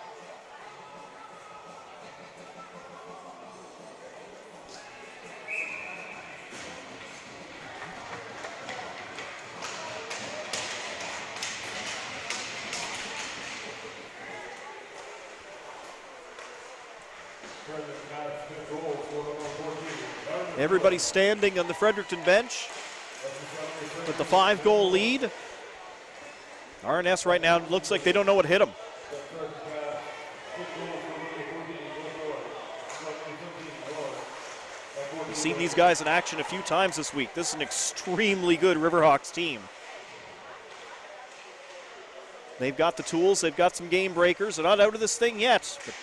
Everybody standing on the Fredericton bench with the 5-goal lead. RNS right now looks like they don't know what hit them. We've seen these guys in action a few times this week. This is an extremely good Riverhawks team. They've got the tools, they've got some game breakers. They're not out of this thing yet, but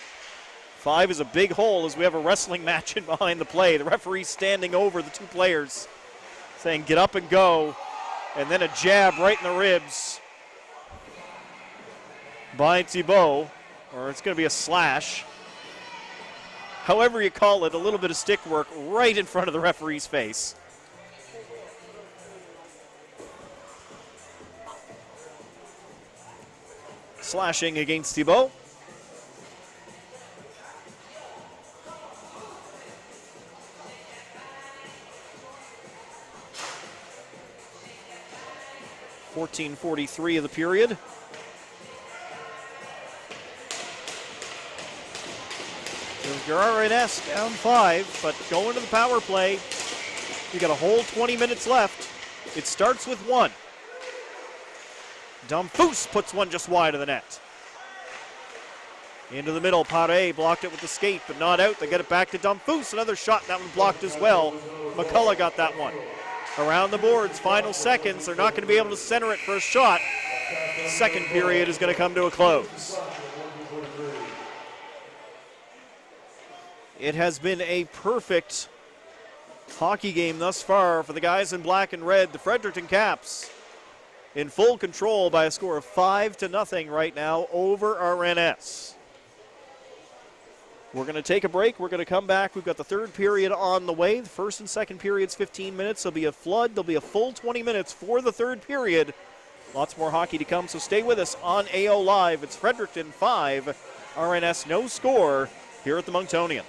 5 is a big hole as we have a wrestling match in behind the play. The referee standing over the two players, saying get up and go, and then a jab right in the ribs by Thibault, or it's going to be a slash. However you call it, a little bit of stick work right in front of the referee's face. Slashing against Thibault. .43 of the period. Your RNS down 5, but going to the power play. You got a whole 20 minutes left. It starts with 1. Dumfoos puts one just wide of the net. Into the middle, Pare blocked it with the skate, but not out. They get it back to Dumfoos. Another shot, that one blocked as well. McCullough got that one. Around the boards, final seconds. They're not going to be able to center it for a shot. Second period is going to come to a close. It has been a perfect hockey game thus far for the guys in black and red. The Fredericton Caps in full control by a score of 5-0 right now over RNS. We're going to take a break. We're going to come back. We've got the third period on the way. The first and second periods, 15 minutes. There'll be a flood. There'll be a full 20 minutes for the third period. Lots more hockey to come, so stay with us on AO Live. It's Fredericton 5, RNS no score here at the Monctonian.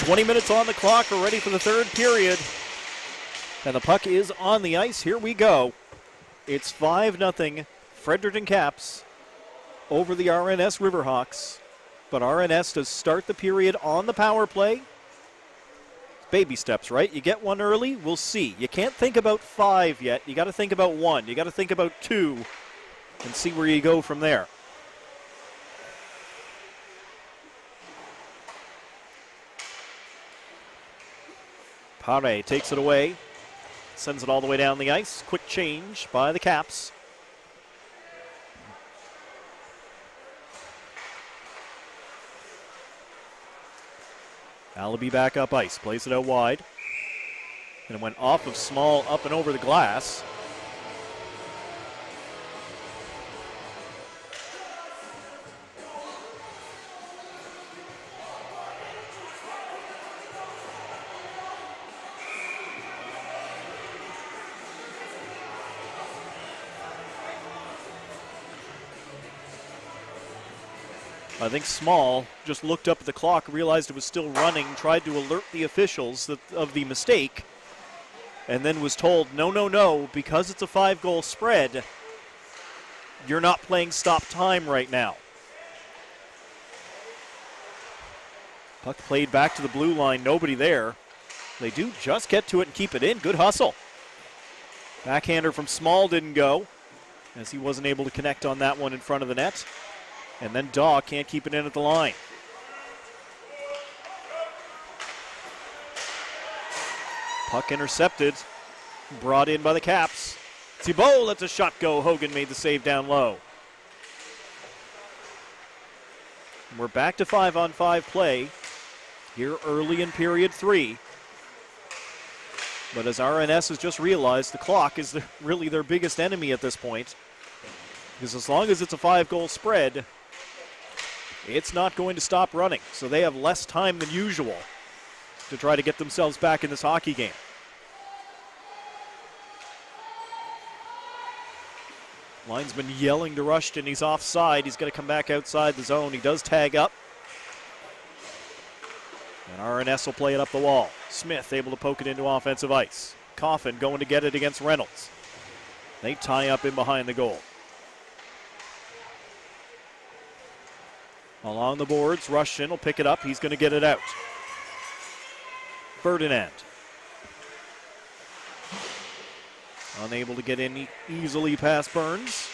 20 minutes on the clock. We're ready for the third period. And the puck is on the ice. Here we go. It's 5-0 Fredericton Caps over the RNS Riverhawks. But RNS does start the period on the power play. Baby steps, right? You get one early, we'll see. You can't think about 5 yet. You got to think about 1. You got to think about 2 and see where you go from there. Pare takes it away. Sends it all the way down the ice. Quick change by the Caps. Allaby back up ice. Plays it out wide. And it went off of Small up and over the glass. I think Small just looked up at the clock, realized it was still running, tried to alert the officials of the mistake, and then was told, no, because it's a 5-goal spread, you're not playing stop time right now. Puck played back to the blue line, nobody there. They do just get to it and keep it in. Good hustle. Backhander from Small didn't go, as he wasn't able to connect on that one in front of the net. And then Daw can't keep it in at the line. Puck intercepted, brought in by the Caps. Thibault lets a shot go. Hogan made the save down low. And we're back to 5-on-5 play here early in period 3. But as RNS has just realized, the clock is really their biggest enemy at this point. Because as long as it's a 5-goal spread, it's not going to stop running. So they have less time than usual to try to get themselves back in this hockey game. Linesman yelling to Rushton. He's offside. He's going to come back outside the zone. He does tag up. And RNS will play it up the wall. Smith able to poke it into offensive ice. Coffin going to get it against Reynolds. They tie up in behind the goal. Along the boards, Rushton will pick it up. He's going to get it out. Ferdinand. Unable to get in easily past Burns.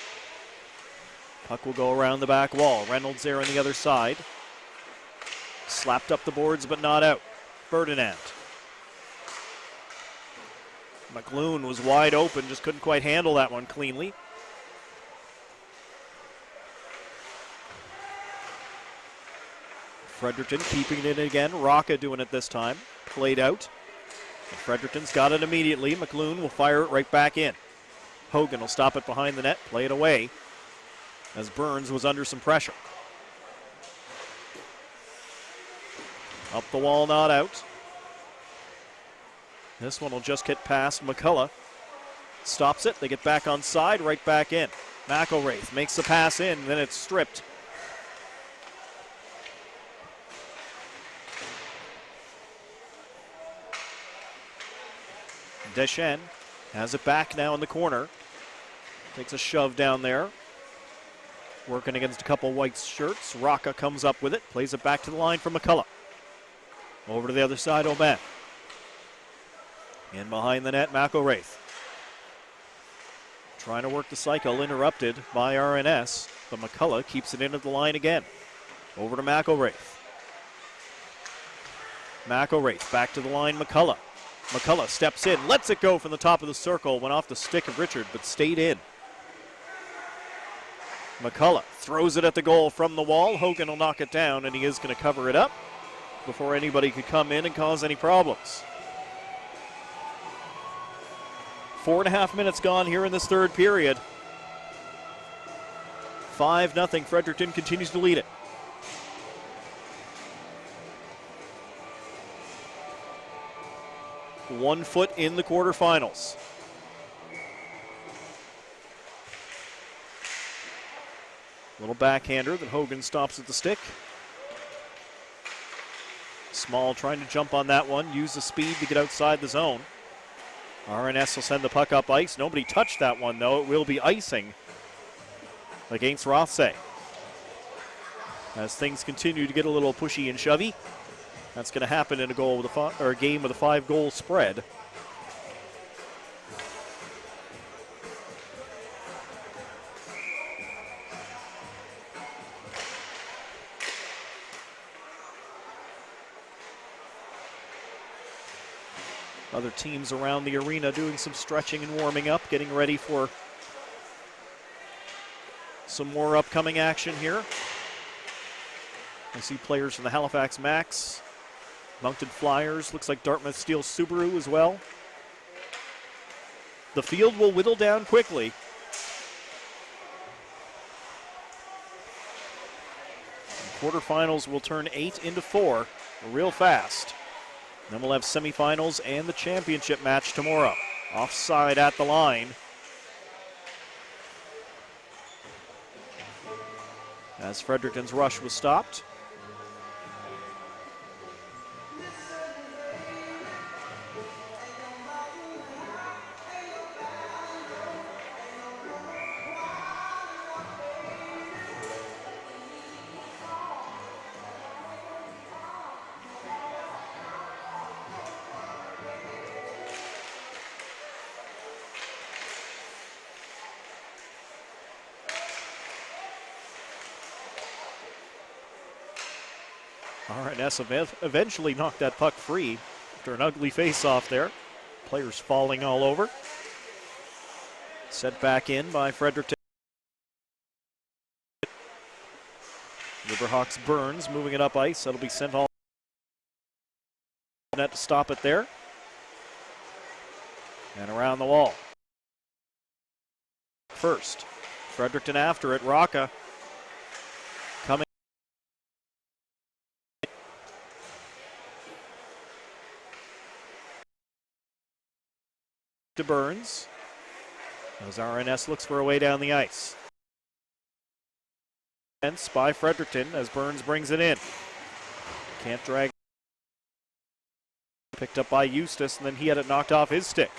Puck will go around the back wall. Reynolds there on the other side. Slapped up the boards, but not out. Ferdinand. McLoon was wide open, just couldn't quite handle that one cleanly. Fredericton keeping it again. Rocca doing it this time. Played out. And Fredericton's got it immediately. McLoon will fire it right back in. Hogan will stop it behind the net, play it away, as Burns was under some pressure. Up the wall, not out. This one will just get past McCullough. Stops it. They get back on side, right back in. McElwraith makes the pass in, then it's stripped. Deschênes has it back now in the corner. Takes a shove down there. Working against a couple white shirts. Rocca comes up with it. Plays it back to the line for McCullough. Over to the other side, Aubin. In behind the net, McElwraith. Trying to work the cycle, interrupted by RNS. But McCullough keeps it in at the line again. Over to McElwraith. McElwraith back to the line, McCullough. McCullough steps in, lets it go from the top of the circle, went off the stick of Richard, but stayed in. McCullough throws it at the goal from the wall. Hogan will knock it down, and he is going to cover it up before anybody could come in and cause any problems. 4.5 minutes gone here in this third period. 5-0. Fredericton continues to lead it. 1 foot in the quarterfinals. Little backhander that Hogan stops at the stick. Small trying to jump on that one, use the speed to get outside the zone. RNS will send the puck up ice. Nobody touched that one, though. It will be icing against Rothsay. As things continue to get a little pushy and shovey, that's going to happen in a game with a 5-goal spread. Other teams around the arena doing some stretching and warming up, getting ready for some more upcoming action here. I see players from the Halifax Max, Moncton Flyers, looks like Dartmouth Steel Subaru as well. The field will whittle down quickly. Quarterfinals will turn 8 into 4 real fast. Then we'll have semifinals and the championship match tomorrow. Offside at the line. As Fredericton's rush was stopped. RNS eventually knocked that puck free after an ugly face-off there. Players falling all over. Set back in by Fredericton. Riverhawks Burns moving it up ice. That'll be sent all net to stop it there. And around the wall. First, Fredericton after it. Rocca coming. To Burns as RNS looks for a way down the ice. By Fredericton as Burns brings it in. Can't drag. Picked up by Eustace, and then he had it knocked off his stick.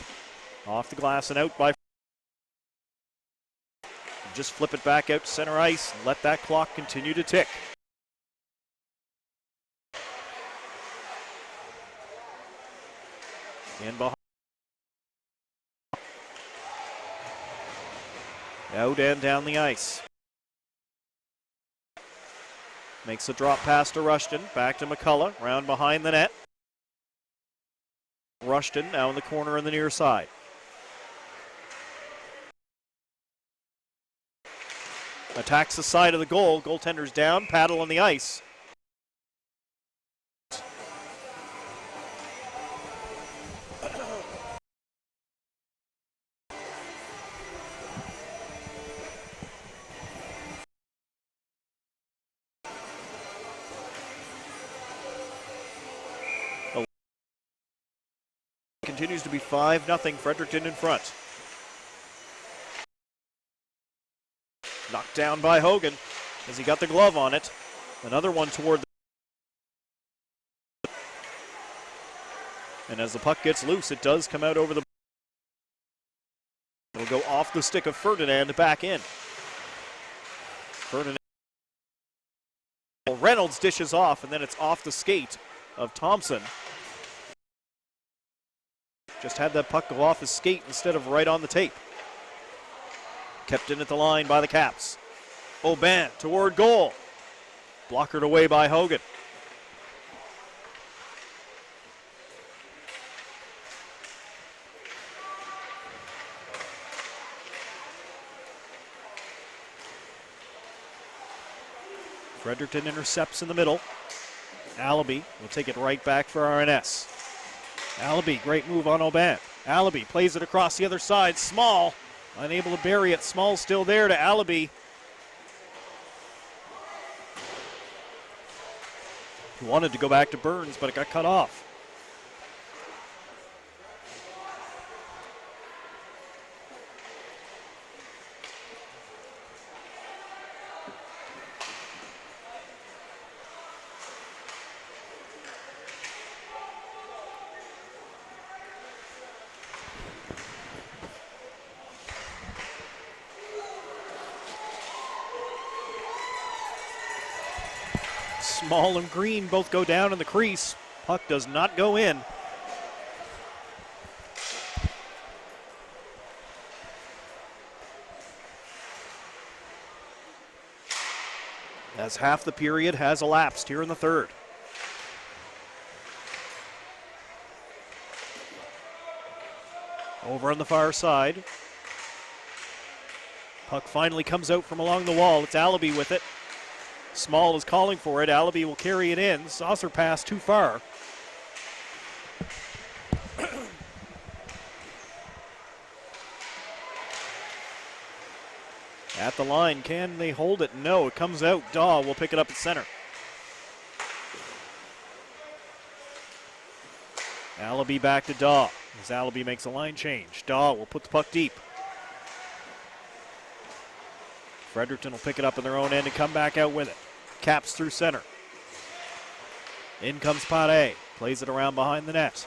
Off the glass and out by. Just flip it back out to center ice and let that clock continue to tick. And behind. Out and down the ice. Makes a drop pass to Rushton. Back to McCullough. Round behind the net. Rushton now in the corner on the near side. Attacks the side of the goal. Goaltender's down. Paddle on the ice. Continues to be 5-0, Fredericton in front. Knocked down by Hogan as he got the glove on it. Another one toward the. And as the puck gets loose, it does come out over the. It'll go off the stick of Ferdinand back in. Ferdinand. Reynolds dishes off, and then it's off the skate of Thompson. Just had that puck go off his skate instead of right on the tape. Kept in at the line by the Caps. Aubin toward goal. Blockered away by Hogan. Fredericton intercepts in the middle. Allaby will take it right back for RNS. Allaby, great move on Aubin. Allaby plays it across the other side. Small, unable to bury it. Small still there to Allaby. He wanted to go back to Burns, but it got cut off. Small and Green both go down in the crease. Puck does not go in. As half the period has elapsed here in the third. Over on the far side. Puck finally comes out from along the wall. It's Allaby with it. Small is calling for it. Allaby will carry it in. Saucer pass too far. At the line, can they hold it? No, it comes out. Daw will pick it up at center. Allaby back to Daw as Allaby makes a line change. Daw will put the puck deep. Fredericton will pick it up in their own end and come back out with it. Caps through center. In comes Pare. Plays it around behind the net.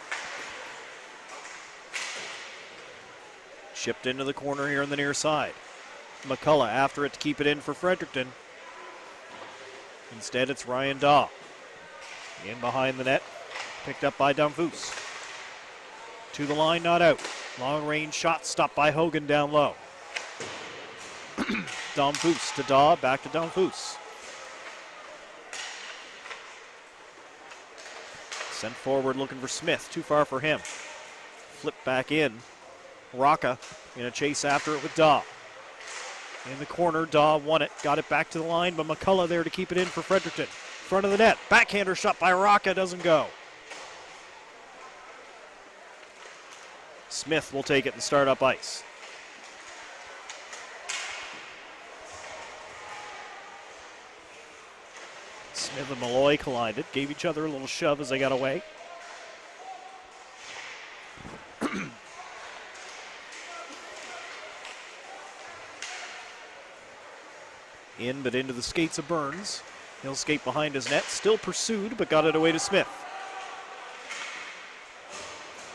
Chipped into the corner here on the near side. McCullough after it to keep it in for Fredericton. Instead, it's Ryan Daw. In behind the net. Picked up by Dumfus. To the line, not out. Long range shot stopped by Hogan down low. Dumfus to Daw, back to Dumfus. Sent forward looking for Smith, too far for him. Flip back in. Rocca in a chase after it with Daw. In the corner, Daw won it, got it back to the line, but McCullough there to keep it in for Fredericton. Front of the net, backhander shot by Rocca, doesn't go. Smith will take it and start up ice. Smith and Malloy collided, gave each other a little shove as they got away. In, but into the skates of Burns. He'll skate behind his net, still pursued, but got it away to Smith.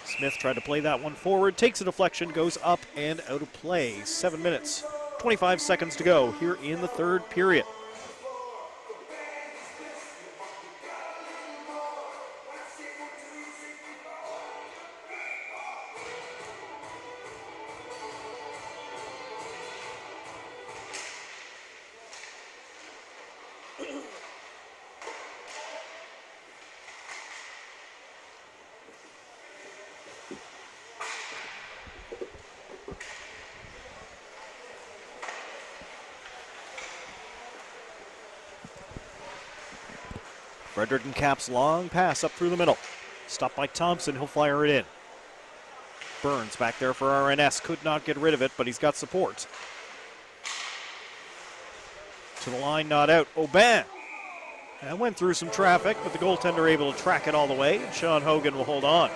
Smith tried to play that one forward, takes a deflection, goes up and out of play. 7 minutes, 25 seconds to go here in the third period. Fredericton caps long pass up through the middle. Stopped by Thompson, he'll fire it in. Burns back there for RNS, could not get rid of it, but he's got support. To the line, not out. Aubin. That went through some traffic, but the goaltender able to track it all the way. Sean Hogan will hold on.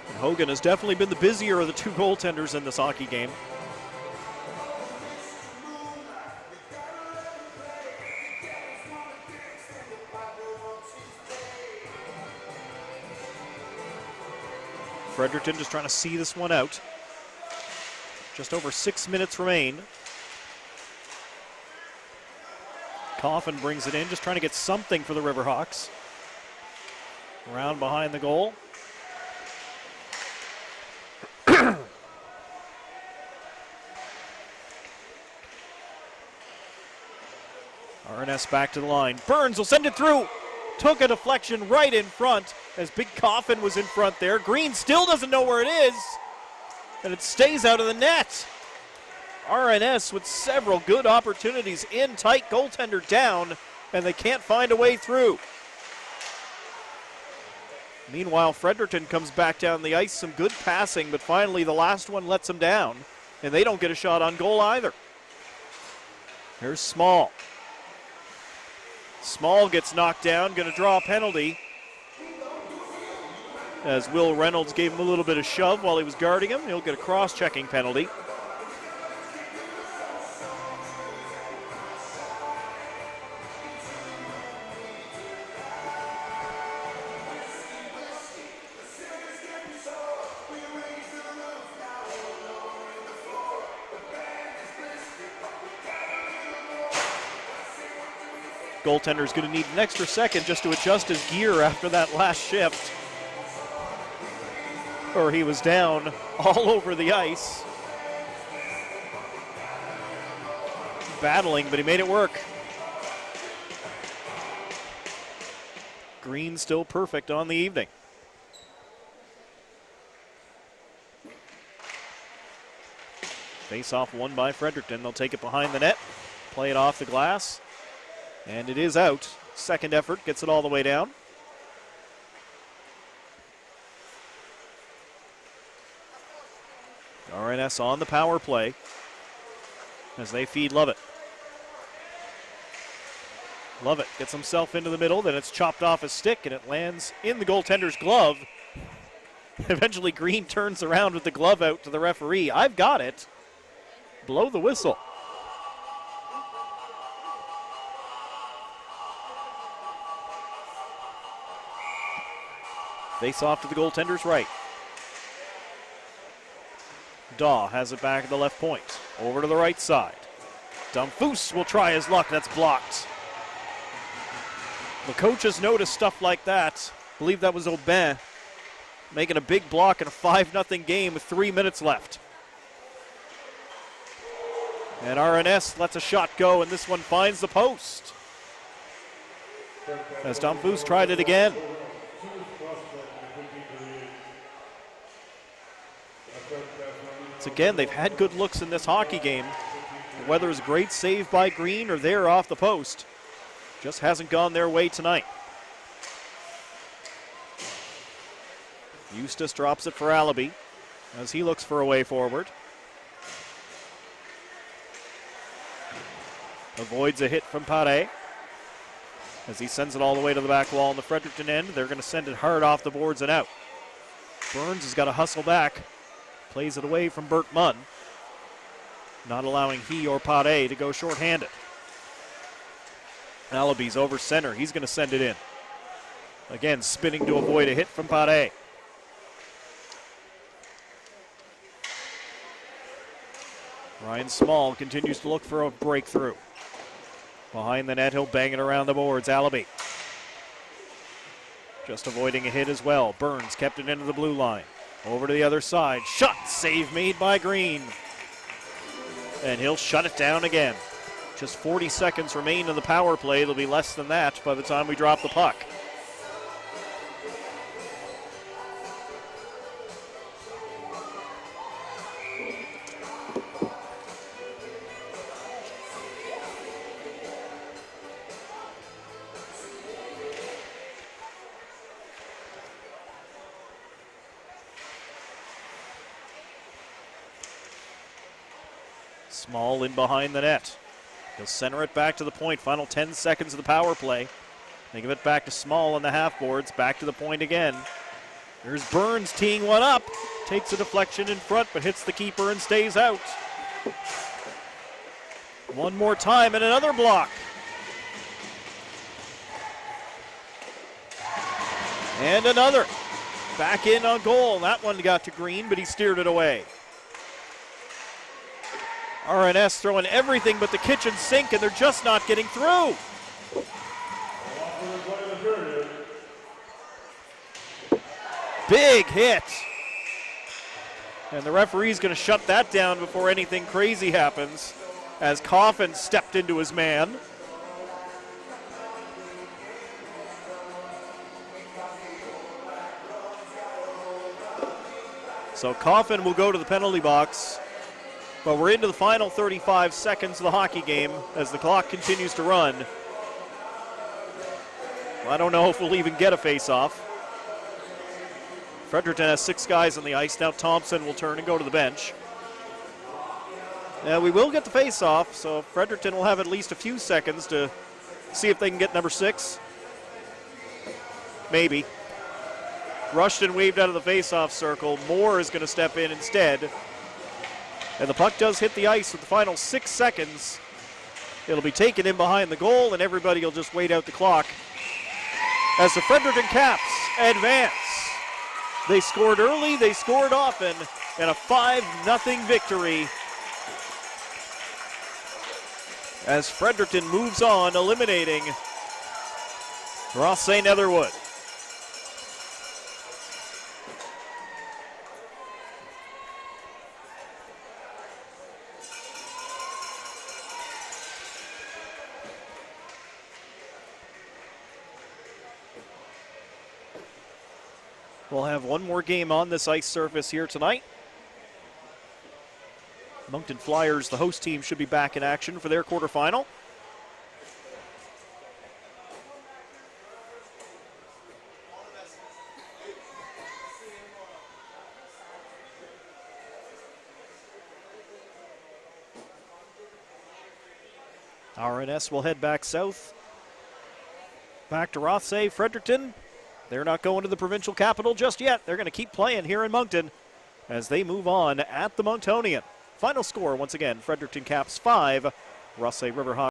And Hogan has definitely been the busier of the two goaltenders in this hockey game. Fredericton just trying to see this one out. Just over 6 minutes remain. Coffin brings it in, just trying to get something for the Riverhawks. Around behind the goal. RNS back to the line. Burns will send it through. Took a deflection right in front as Big Coffin was in front there. Green still doesn't know where it is, and it stays out of the net. RNS with several good opportunities in tight, goaltender down, and they can't find a way through. Meanwhile, Fredericton comes back down the ice, some good passing, but finally the last one lets them down, and they don't get a shot on goal either. Here's Small. Small gets knocked down, going to draw a penalty. As Will Reynolds gave him a little bit of shove while he was guarding him. He'll get a cross-checking penalty. Goaltender's going to need an extra second just to adjust his gear after that last shift, or he was down all over the ice. Battling, but he made it work. Green still perfect on the evening. Face-off won by Fredericton. They'll take it behind the net, play it off the glass, and it is out. Second effort gets it all the way down. RNS on the power play as they feed Lovett. Lovett gets himself into the middle, then it's chopped off his stick and it lands in the goaltender's glove. Eventually Green turns around with the glove out to the referee. I've got it. Blow the whistle. Face off to the goaltender's right. Daw has it back at the left point. Over to the right side. Dumfoos will try his luck. That's blocked. The coaches notice stuff like that. I believe that was Aubin making a big block in a 5-0 game with 3 minutes left. And RNS lets a shot go, and this one finds the post. As Dumfoos tried it again. So again, they've had good looks in this hockey game. Whether it's a great save by Green or they're off the post, just hasn't gone their way tonight. Eustace drops it for Allaby as he looks for a way forward. Avoids a hit from Pare as he sends it all the way to the back wall on the Fredericton end. They're going to send it hard off the boards and out. Burns has got to hustle back. Plays it away from Burt Munn, not allowing he or Pare to go shorthanded. Allaby's over center. He's going to send it in. Again, spinning to avoid a hit from Pare. Ryan Small continues to look for a breakthrough. Behind the net, he'll bang it around the boards. Allaby just avoiding a hit as well. Burns kept it into the blue line. Over to the other side. Shot save made by Green. And he'll shut it down again. Just 40 seconds remain in the power play. It'll be less than that by the time we drop the puck. Small in behind the net. He'll center it back to the point. Final 10 seconds of the power play. They give it back to Small on the half boards. Back to the point again. There's Burns teeing one up. Takes a deflection in front, but hits the keeper and stays out. One more time and another block. And another. Back in on goal. That one got to Green, but he steered it away. RNS throwing everything but the kitchen sink, and they're just not getting through. Big hit. And the referee's going to shut that down before anything crazy happens, as Coffin stepped into his man. So Coffin will go to the penalty box. But we're into the final 35 seconds of the hockey game as the clock continues to run. Well, I don't know if we'll even get a face-off. Fredericton has 6 guys on the ice. Now Thompson will turn and go to the bench. We will get the face-off, so Fredericton will have at least a few seconds to see if they can get number 6. Maybe. Rushton waved out of the face-off circle. Moore is going to step in instead. And the puck does hit the ice with the final 6 seconds. It'll be taken in behind the goal, and everybody will just wait out the clock as the Fredericton Caps advance. They scored early, they scored often, and a 5-0 victory as Fredericton moves on, eliminating Rothsay Netherwood. We'll have one more game on this ice surface here tonight. Moncton Flyers, the host team, should be back in action for their quarterfinal. RNS will head back south. Back to Rothsay, Fredericton. They're not going to the provincial capital just yet. They're going to keep playing here in Moncton as they move on at the Monctonian. Final score, once again, Fredericton Caps 5, Rothsay Riverhawks